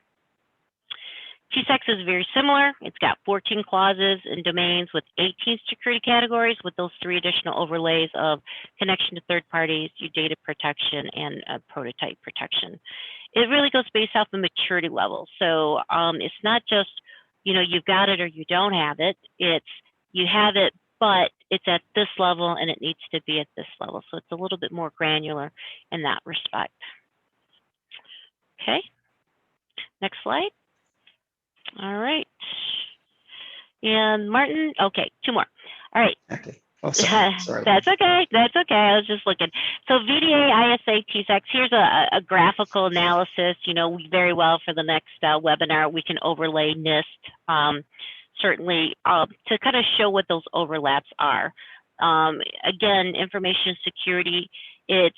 Tisax is very similar. It's got 14 clauses and domains with 18 security categories with those 3 additional overlays of connection to third parties, your data protection, and prototype protection. It really goes based off the maturity level. So it's not just, you've got it or you don't have it. It's you have it, but it's at this level and it needs to be at this level. So it's a little bit more granular in that respect. Okay, next slide. All right. And Martin, okay, 2 more. All right. Okay. Oh, sorry. That's okay. That's okay. I was just looking. So VDA, ISA, Tisax, here's a graphical analysis. Very well for the next webinar, we can overlay NIST. Certainly to kind of show what those overlaps are. Again, information security, it's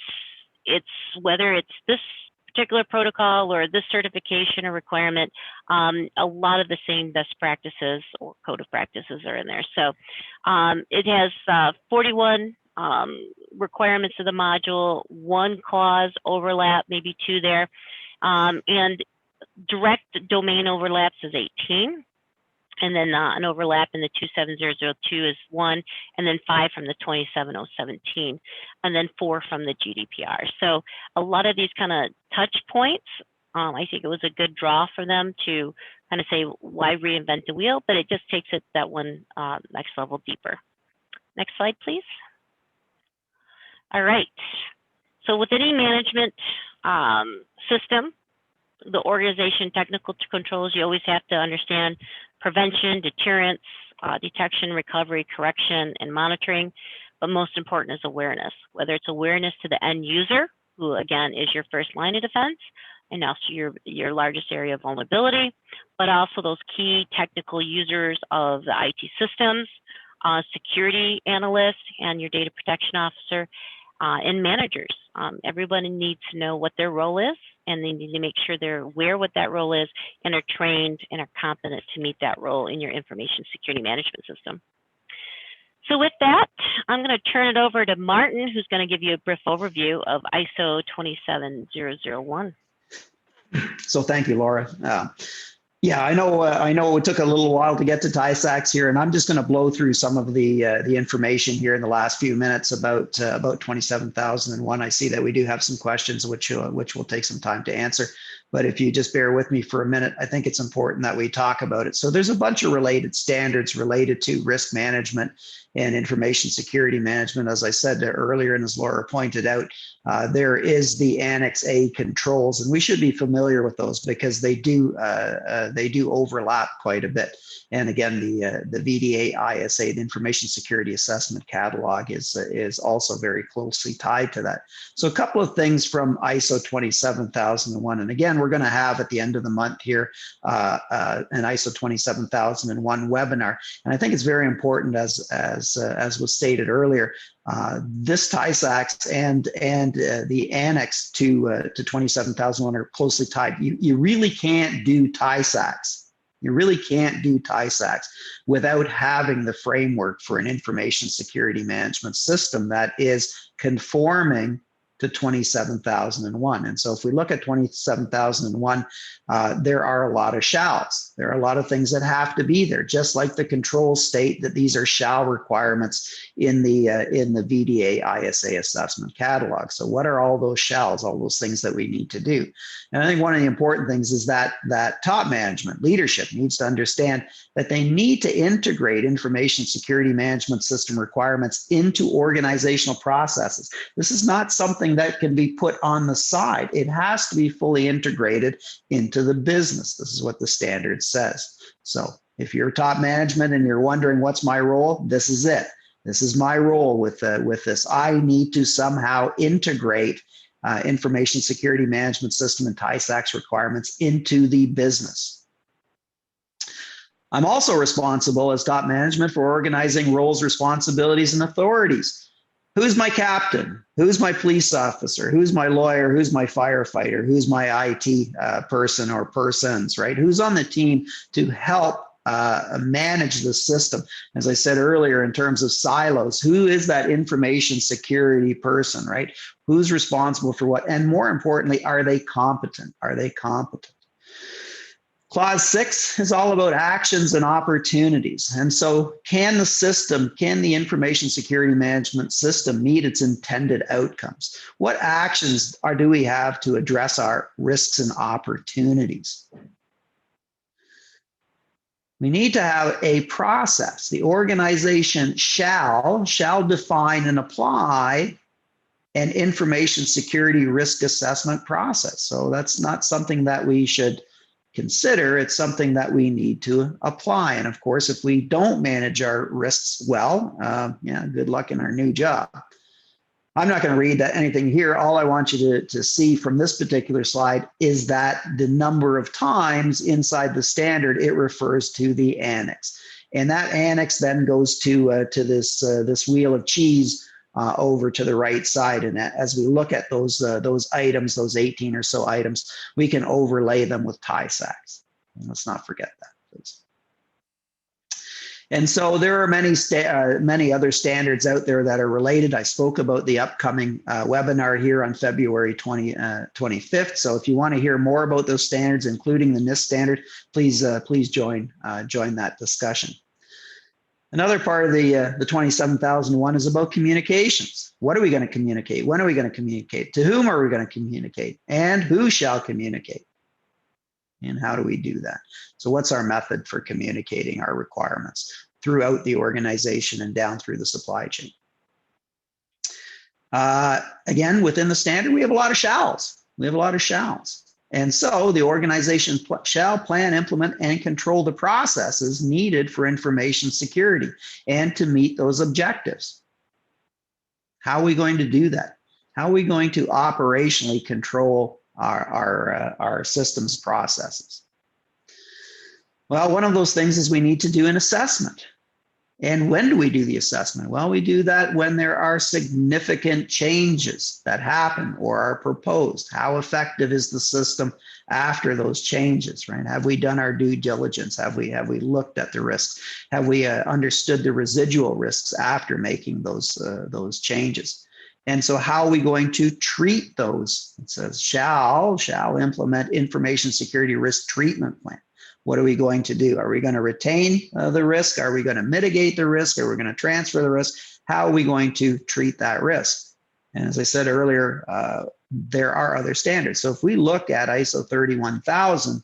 whether it's this particular protocol or this certification or requirement, a lot of the same best practices or code of practices are in there. So it has 41 requirements of the module, 1 clause overlap, maybe 2 there, and direct domain overlaps is 18. And then an overlap in the 27002 is 1, and then 5 from the 27017, and then 4 from the GDPR. So a lot of these kind of touch points, I think it was a good draw for them to kind of say, why reinvent the wheel? But it just takes it that one next level deeper. Next slide, please. All right. So with any management system, the organization technical controls, you always have to understand prevention, deterrence, detection, recovery, correction, and monitoring. But most important is awareness, whether it's awareness to the end user, who again is your first line of defense, and also your largest area of vulnerability, but also those key technical users of the IT systems, security analysts, and your data protection officer, and managers. Everybody needs to know what their role is, and they need to make sure they're aware what that role is and are trained and are competent to meet that role in your information security management system. So with that, I'm going to turn it over to Martin, who's going to give you a brief overview of ISO 27001. So thank you, Laura. Yeah, I know it took a little while to get to Tisax here, and I'm just going to blow through some of the information here in the last few minutes about 27001. I see that we do have some questions which will take some time to answer, but if you just bear with me for a minute, I think it's important that we talk about it. So there's a bunch of related standards related to risk management and information security management. As I said earlier, and as Laura pointed out, there is the Annex A controls, and we should be familiar with those because they do overlap quite a bit. And again, the VDA ISA, the Information Security Assessment Catalog, is also very closely tied to that. So a couple of things from ISO 27001, and again, we're going to have at the end of the month here an ISO 27001 webinar, and I think it's very important as was stated earlier. This Tisax and the annex to 27001 are closely tied. You really can't do Tisax. You really can't do Tisax without having the framework for an information security management system that is conforming to 27001. And so if we look at 27001, there are a lot of shalls. There are a lot of things that have to be there, just like the controls state that these are shall requirements in the VDA ISA assessment catalog. So what are all those shalls, all those things that we need to do? And I think one of the important things is that top management, leadership needs to understand that they need to integrate information security management system requirements into organizational processes. This is not something that can be put on the side. It has to be fully integrated into the business. This is what the standard says. So if you're top management and you're wondering what's my role, this is it. This is my role with this. I need to somehow integrate information security management system and Tisax requirements into the business. I'm also responsible as top management for organizing roles, responsibilities, and authorities. Who's my captain? Who's my police officer? Who's my lawyer? Who's my firefighter? Who's my IT person or persons, right? Who's on the team to help manage the system? As I said earlier, in terms of silos, who is that information security person, right? Who's responsible for what? And more importantly, are they competent? Are they competent? Clause 6 is all about actions and opportunities. And so can the information security management system meet its intended outcomes? What actions do we have to address our risks and opportunities? We need to have a process. The organization shall define and apply an information security risk assessment process. So that's not something that we should consider. It's something that we need to apply. And of course, if we don't manage our risks well, good luck in our new job. I'm not going to read anything here. All I want you to see from this particular slide is that the number of times inside the standard it refers to the annex. And that annex then goes to this wheel of cheese over to the right side. And as we look at those items, those 18 or so items, we can overlay them with Tisax. And let's not forget that, please. And so there are many other standards out there that are related. I spoke about the upcoming webinar here on February 25th. So if you want to hear more about those standards, including the NIST standard, please join that discussion. Another part of the 27001 is about communications. What are we going to communicate? When are we going to communicate? To whom are we going to communicate? And who shall communicate? And how do we do that? So what's our method for communicating our requirements throughout the organization and down through the supply chain? Again, within the standard, we have a lot of shalls. And so the organization shall plan, implement, and control the processes needed for information security and to meet those objectives. How are we going to do that? How are we going to operationally control our systems processes. Well, one of those things is we need to do an assessment. And when do we do the assessment? Well, we do that when there are significant changes that happen or are proposed. How effective is the system after those changes, right? Have we done our due diligence? Have we looked at the risks? Have we understood the residual risks after making those changes? And so how are we going to treat those? It says shall implement information security risk treatment plan. What are we going to do? Are we going to retain the risk? Are we going to mitigate the risk? Are we going to transfer the risk? How are we going to treat that risk? And as I said earlier, there are other standards. So if we look at ISO 31000,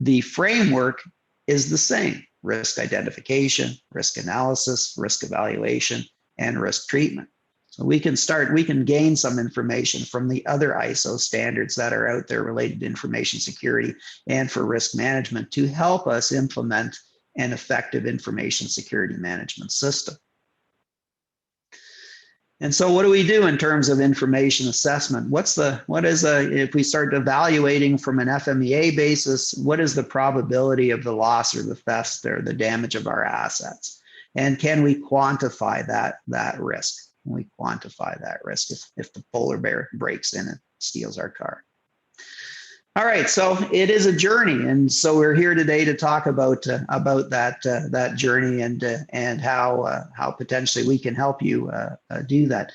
the framework is the same: risk identification, risk analysis, risk evaluation, and risk treatment. So we can gain some information from the other ISO standards that are out there related to information security and for risk management to help us implement an effective information security management system. And so what do we do in terms of information assessment? If we start evaluating from an FMEA basis, what is the probability of the loss or the theft or the damage of our assets? And can we quantify that risk? Can we quantify that risk if the polar bear breaks in and steals our car? All right, so it is a journey, and so we're here today to talk about that journey and how potentially we can help you do that.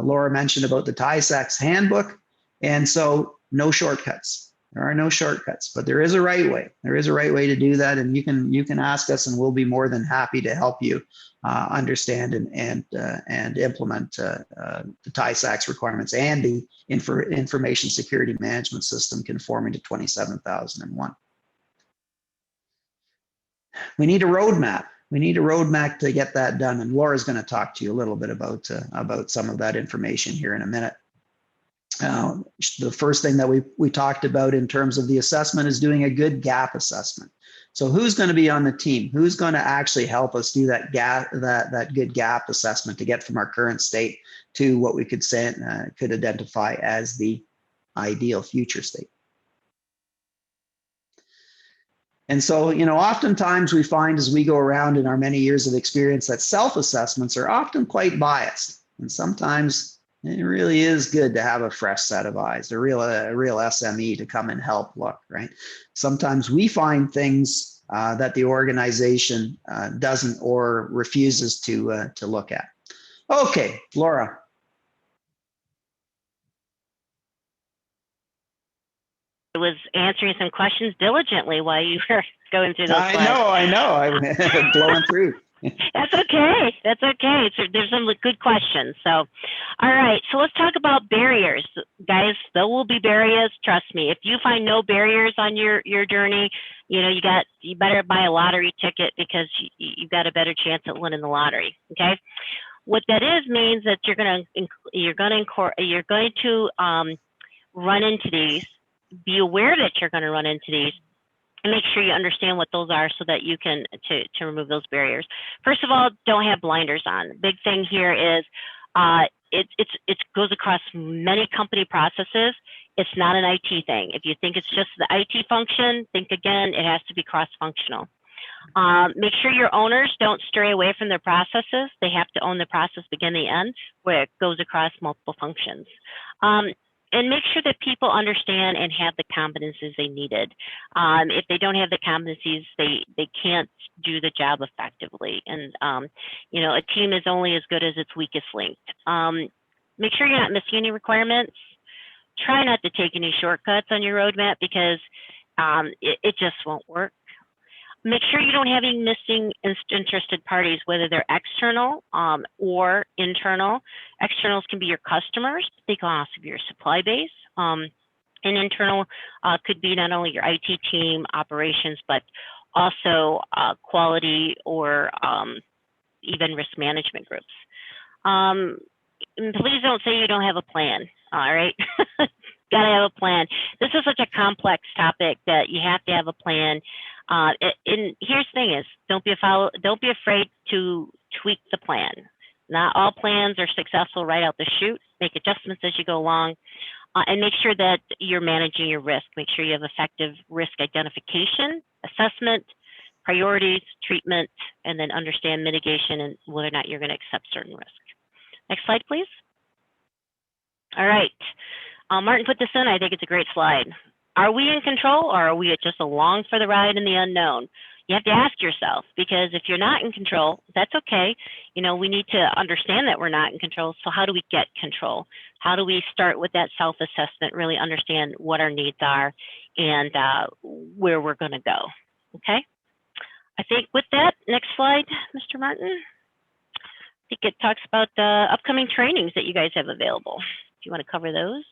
Laura mentioned about the Tisax handbook, and so no shortcuts. There are no shortcuts, but there is a right way. There is a right way to do that, and you can ask us, and we'll be more than happy to help you understand and implement the Tisax requirements and the information security management system conforming to 27001. We need a roadmap. We need a roadmap to get that done, and Laura's going to talk to you a little bit about some of that information here in a minute. The first thing that we talked about in terms of the assessment is doing a good gap assessment. So who's going to be on the team? Who's going to actually help us do that good gap assessment to get from our current state to what we could say could identify as the ideal future state? And so, oftentimes we find as we go around in our many years of experience that self-assessments are often quite biased, and sometimes it really is good to have a fresh set of eyes, a real SME to come and help look, right? Sometimes we find things that the organization doesn't or refuses to look at. Okay, Laura. I was answering some questions diligently while you were going through those slides. I know. I'm blowing through. That's okay. That's okay. There's some good questions. So, all right. So let's talk about barriers, guys. There will be barriers. Trust me. If you find no barriers on your journey, you better buy a lottery ticket because you've got a better chance at winning the lottery. Okay. What that means that you're going to run into these. Be aware that you're going to run into these. And make sure you understand what those are so that you can to remove those barriers. First of all, don't have blinders on. The big thing here is it goes across many company processes. It's not an IT thing. If you think it's just the IT function, think again. It has to be cross-functional. Make sure your owners don't stray away from their processes. They have to own the process beginning to end, where it goes across multiple functions. And make sure that people understand and have the competencies they needed. If they don't have the competencies, they can't do the job effectively. And a team is only as good as its weakest link. Make sure you're not missing any requirements. Try not to take any shortcuts on your roadmap because it just won't work. Make sure you don't have any missing interested parties, whether they're external or internal. Externals can be your customers. They can also be your supply base. And internal could be not only your IT team, operations, but also quality or even risk management groups. Please don't say you don't have a plan, all right? Gotta have a plan. This is such a complex topic that you have to have a plan. And here's the thing is, don't be afraid to tweak the plan. Not all plans are successful right out the chute. Make adjustments as you go along. and make sure that you're managing your risk. Make sure you have effective risk identification, assessment, priorities, treatment, and then understand mitigation and whether or not you're going to accept certain risk. Next slide, please. All right. Martin put this in. I think it's a great slide. Are we in control, or are we just along for the ride in the unknown? You have to ask yourself, because if you're not in control, that's okay. You know, we need to understand that we're not in control. So how do we get control? How do we start with that self-assessment, really understand what our needs are and where we're going to go? Okay. I think with that, next slide, Mr. Martin. I think it talks about the upcoming trainings that you guys have available. Do you want to cover those?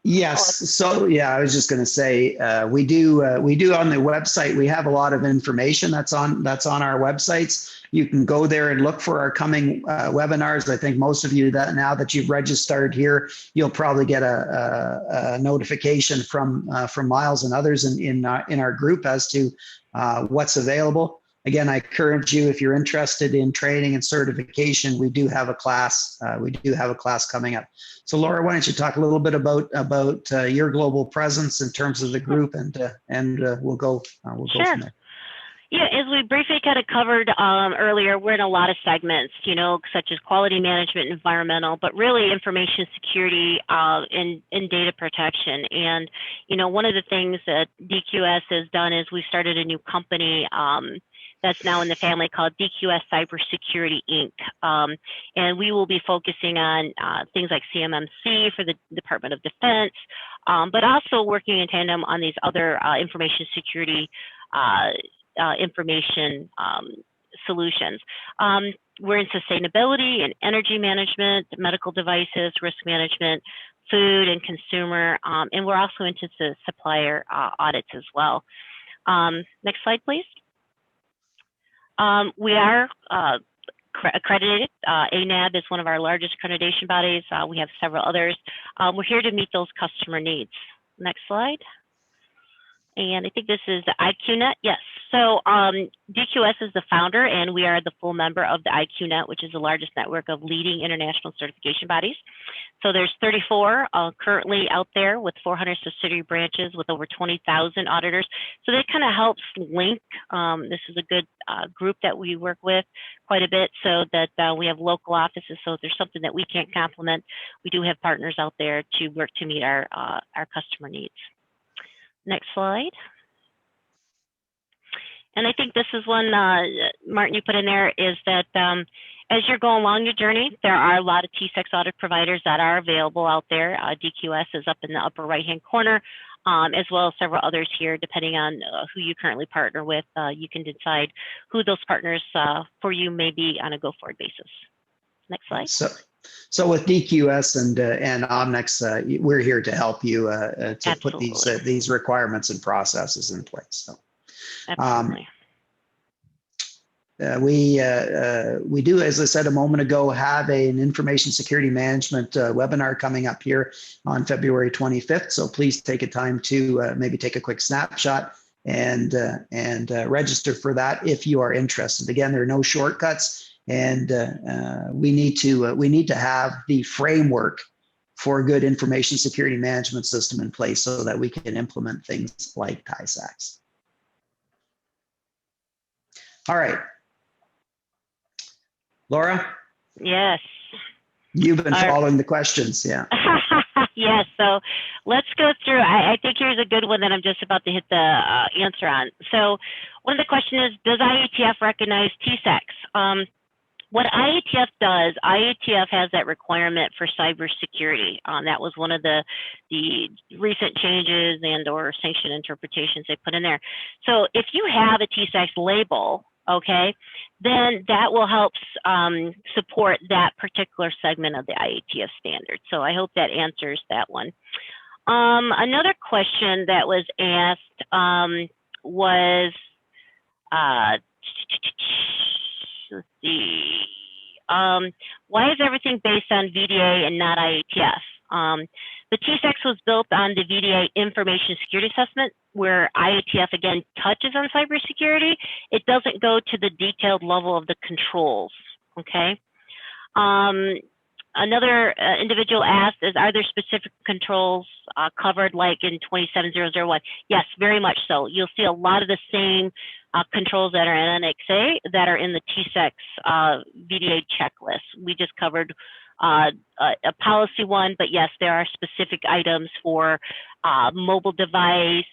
Yes. So yeah, I was just going to say we do on the website. We have a lot of information that's on our websites. You can go there and look for our coming webinars. I think most of you that now that you've registered here, you'll probably get a notification from Miles and others in our group as to what's available. Again, I encourage you, if you're interested in training and certification, we do have a class. Coming up. So, Laura, why don't you talk a little bit about your global presence in terms of the group, and we'll go Sure. from there. Yeah, as we briefly kind of covered earlier, we're in a lot of segments, you know, such as quality management, environmental, but really information security and data protection. And, you know, one of the things that DQS has done is we started a new company that's now in the family called DQS Cybersecurity Inc. And we will be focusing on things like CMMC for the Department of Defense, but also working in tandem on these other information security information solutions. We're in sustainability and energy management, medical devices, risk management, food and consumer, and we're also into the supplier audits as well. Next slide, please. We are accredited. ANAB is one of our largest accreditation bodies. We have several others. We're here to meet those customer needs. Next slide. And I think this is the IQNet. Yes. So DQS is the founder, and we are the full member of the IQNet, which is the largest network of leading international certification bodies. So there's 34 currently out there with 400 subsidiary branches with over 20,000 auditors. So that kind of helps link. This is a good group that we work with quite a bit, so that we have local offices. So if there's something that we can't complement, we do have partners out there to work to meet our customer needs. Next slide. And I think this is one, Martin, you put in there, is that as you're going along your journey, there are a lot of Tisax audit providers that are available out there. DQS is up in the upper right-hand corner, as well as several others here. Depending on who you currently partner with, you can decide who those partners for you may be on a go-forward basis. Next slide. So with DQS and Omnex, we're here to help you to Absolutely. put these requirements and processes in place. So, absolutely. We do, as I said a moment ago, have an information security management webinar coming up here on February 25th. So please take a time to maybe take a quick snapshot and register for that if you are interested. Again, there are no shortcuts. And we need to have the framework for a good information security management system in place so that we can implement things like Tisax. All right, Laura. Yes. You've been following the questions, yeah. Yes. So let's go through. I think here's a good one that I'm just about to hit the answer on. So one of the questions is, does IATF recognize Tisax? What IATF does, IATF has that requirement for cybersecurity. That was one of the recent changes and/or sanction interpretations they put in there. So if you have a Tisax label, okay, then that will help support that particular segment of the IATF standard. So I hope that answers that one. Another question that was asked was, let's see, why is everything based on VDA and not IATF? The Tisax was built on the VDA information security assessment, where IATF again touches on cybersecurity. It doesn't go to the detailed level of the controls, okay? Another individual asked, are there specific controls covered like in 27001? Yes, very much so. You'll see a lot of the same controls that are in NXA that are in the Tisax VDA checklist. We just covered a policy one, but yes, there are specific items for mobile device,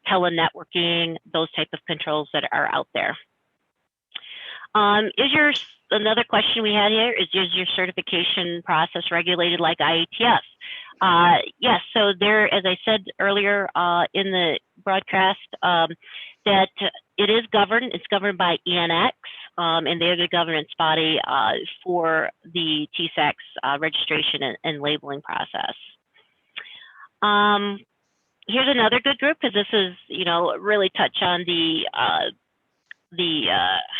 telenetworking, those type of controls that are out there. Another question we had here is your certification process regulated like IATF? Yes, so there, as I said earlier in the broadcast, that it is governed, it's governed by ENX, and they're the governance body for the Tisax registration and labeling process. Here's another good group, because this is, really touch on the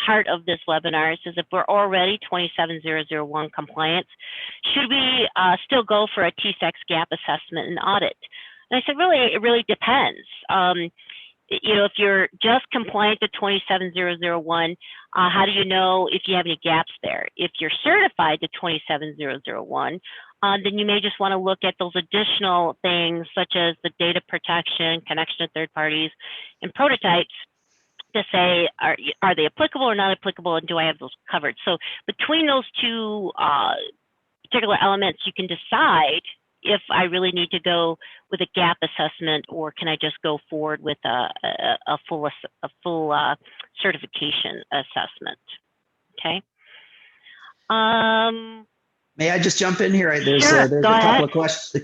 heart of this webinar. Is if we're already 27001 compliant, should we still go for a Tisax gap assessment and audit? And I said, really, it really depends. If you're just compliant to 27001, how do you know if you have any gaps there? If you're certified to 27001, then you may just want to look at those additional things such as the data protection, connection to third parties, and prototypes to say, are they applicable or not applicable, and do I have those covered? So between those two particular elements, you can decide if I really need to go with a gap assessment, or can I just go forward with a full certification assessment, okay? May I just jump in here? There's Sure, there's go a ahead.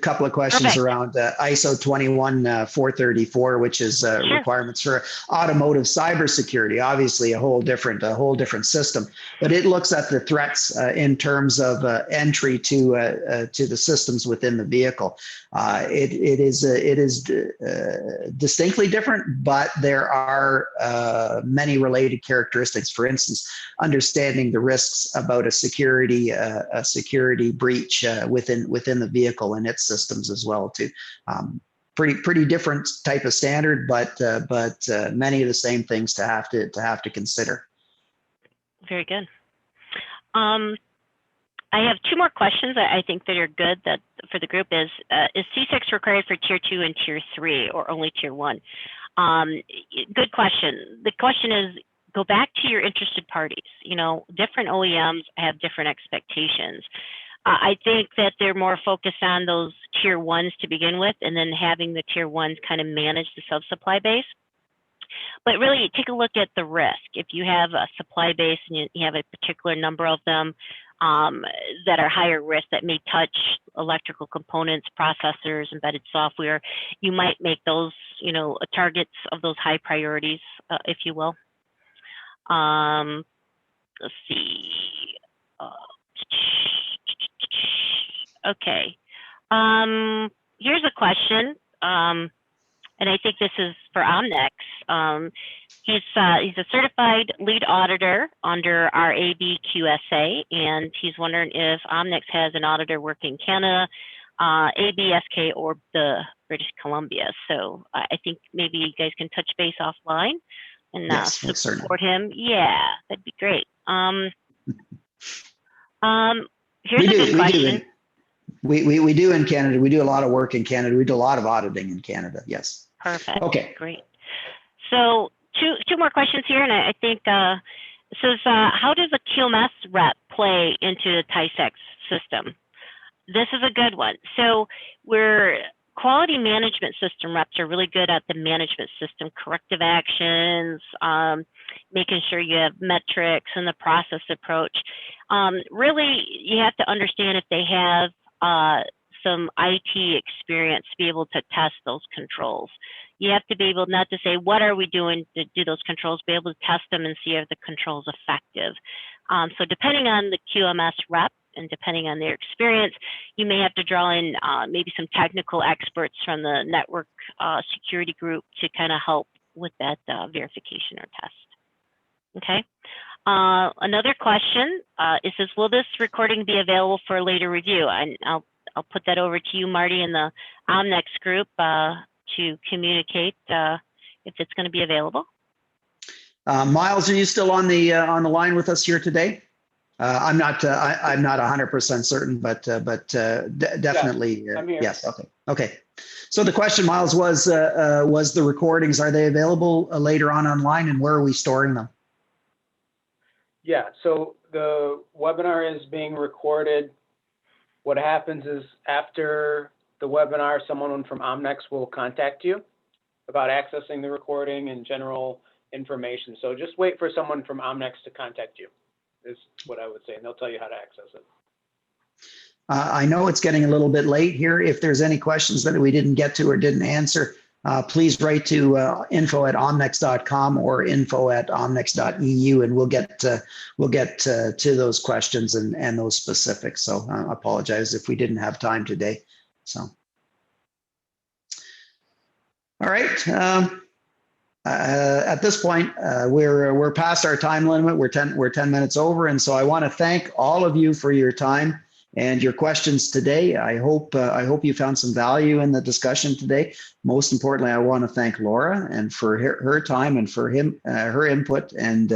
couple of questions Perfect. around ISO 21434, which is Sure. requirements for automotive cybersecurity. Obviously, a whole different system, but it looks at the threats in terms of entry to the systems within the vehicle. It is distinctly different, but there are many related characteristics. For instance, understanding the risks about a security breach within the vehicle and its systems as well too. Pretty different type of standard, but many of the same things to have to consider. Very good. I have two more questions that I think that are good that for the group is Tisax required for tier 2 and tier 3 or only tier 1? Good question. The question is, go back to your interested parties. Different OEMs have different expectations. I think that they're more focused on those tier 1s to begin with, and then having the tier 1s kind of manage the sub-supply base. But really, take a look at the risk. If you have a supply base and you have a particular number of them that are higher risk, that may touch electrical components, processors, embedded software, you might make those, targets of those high priorities, if you will. Let's see. Okay. Here's a question, and I think this is for Omnex. He's a certified lead auditor under our ABQSA, and he's wondering if Omnex has an auditor working in Canada, ABSK, or the British Columbia. So I think maybe you guys can touch base offline and Yes, support him. Yeah, that'd be great. Here's a good question. We do in Canada. We do a lot of work in Canada. We do a lot of auditing in Canada. Yes. Perfect. Okay. Great. So two more questions here, and I think says how does a QMS rep play into the Tisax system? This is a good one. So quality management system reps are really good at the management system, corrective actions, making sure you have metrics and the process approach. Really, you have to understand if they have some IT experience to be able to test those controls. You have to be able not to say, what are we doing to do those controls, be able to test them and see if the control's effective. So depending on the QMS rep and depending on their experience, you may have to draw in maybe some technical experts from the network security group to kind of help with that verification or test. Okay. Another question is this, will this recording be available for later review? And I'll put that over to you, Marty, and the Omnex group to communicate if it's going to be available. Miles, are you still on the line with us here today? I'm not 100% certain, but definitely I'm here. yes. Okay. Okay. So the question, Miles, was the recordings, are they available later on online, and where are we storing them? Yeah, so the webinar is being recorded. What happens is after the webinar, someone from Omnex will contact you about accessing the recording and general information. So just wait for someone from Omnex to contact you, is what I would say, and they'll tell you how to access it. I know it's getting a little bit late here. If there's any questions that we didn't get to or didn't answer, please write to info@omnex.com or info@omnex.eu, and we'll get to those questions and those specifics. So I apologize if we didn't have time today. So, all right. At this point, we're past our time limit. We're 10 minutes over, and so I want to thank all of you for your time and your questions today. I hope you found some value in the discussion today. Most importantly, I want to thank Laura and for her time and for her input and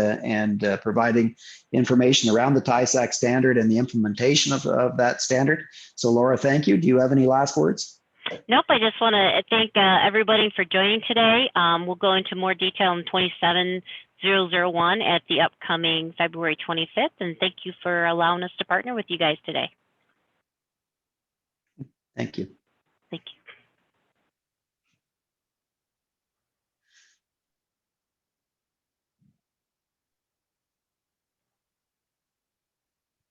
providing information around the Tisax standard and the implementation of that standard. So, Laura, thank you. Do you have any last words? Nope, I just want to thank everybody for joining today. We'll go into more detail in 27001 at the upcoming February 25th, and thank you for allowing us to partner with you guys today. Thank you. Thank you.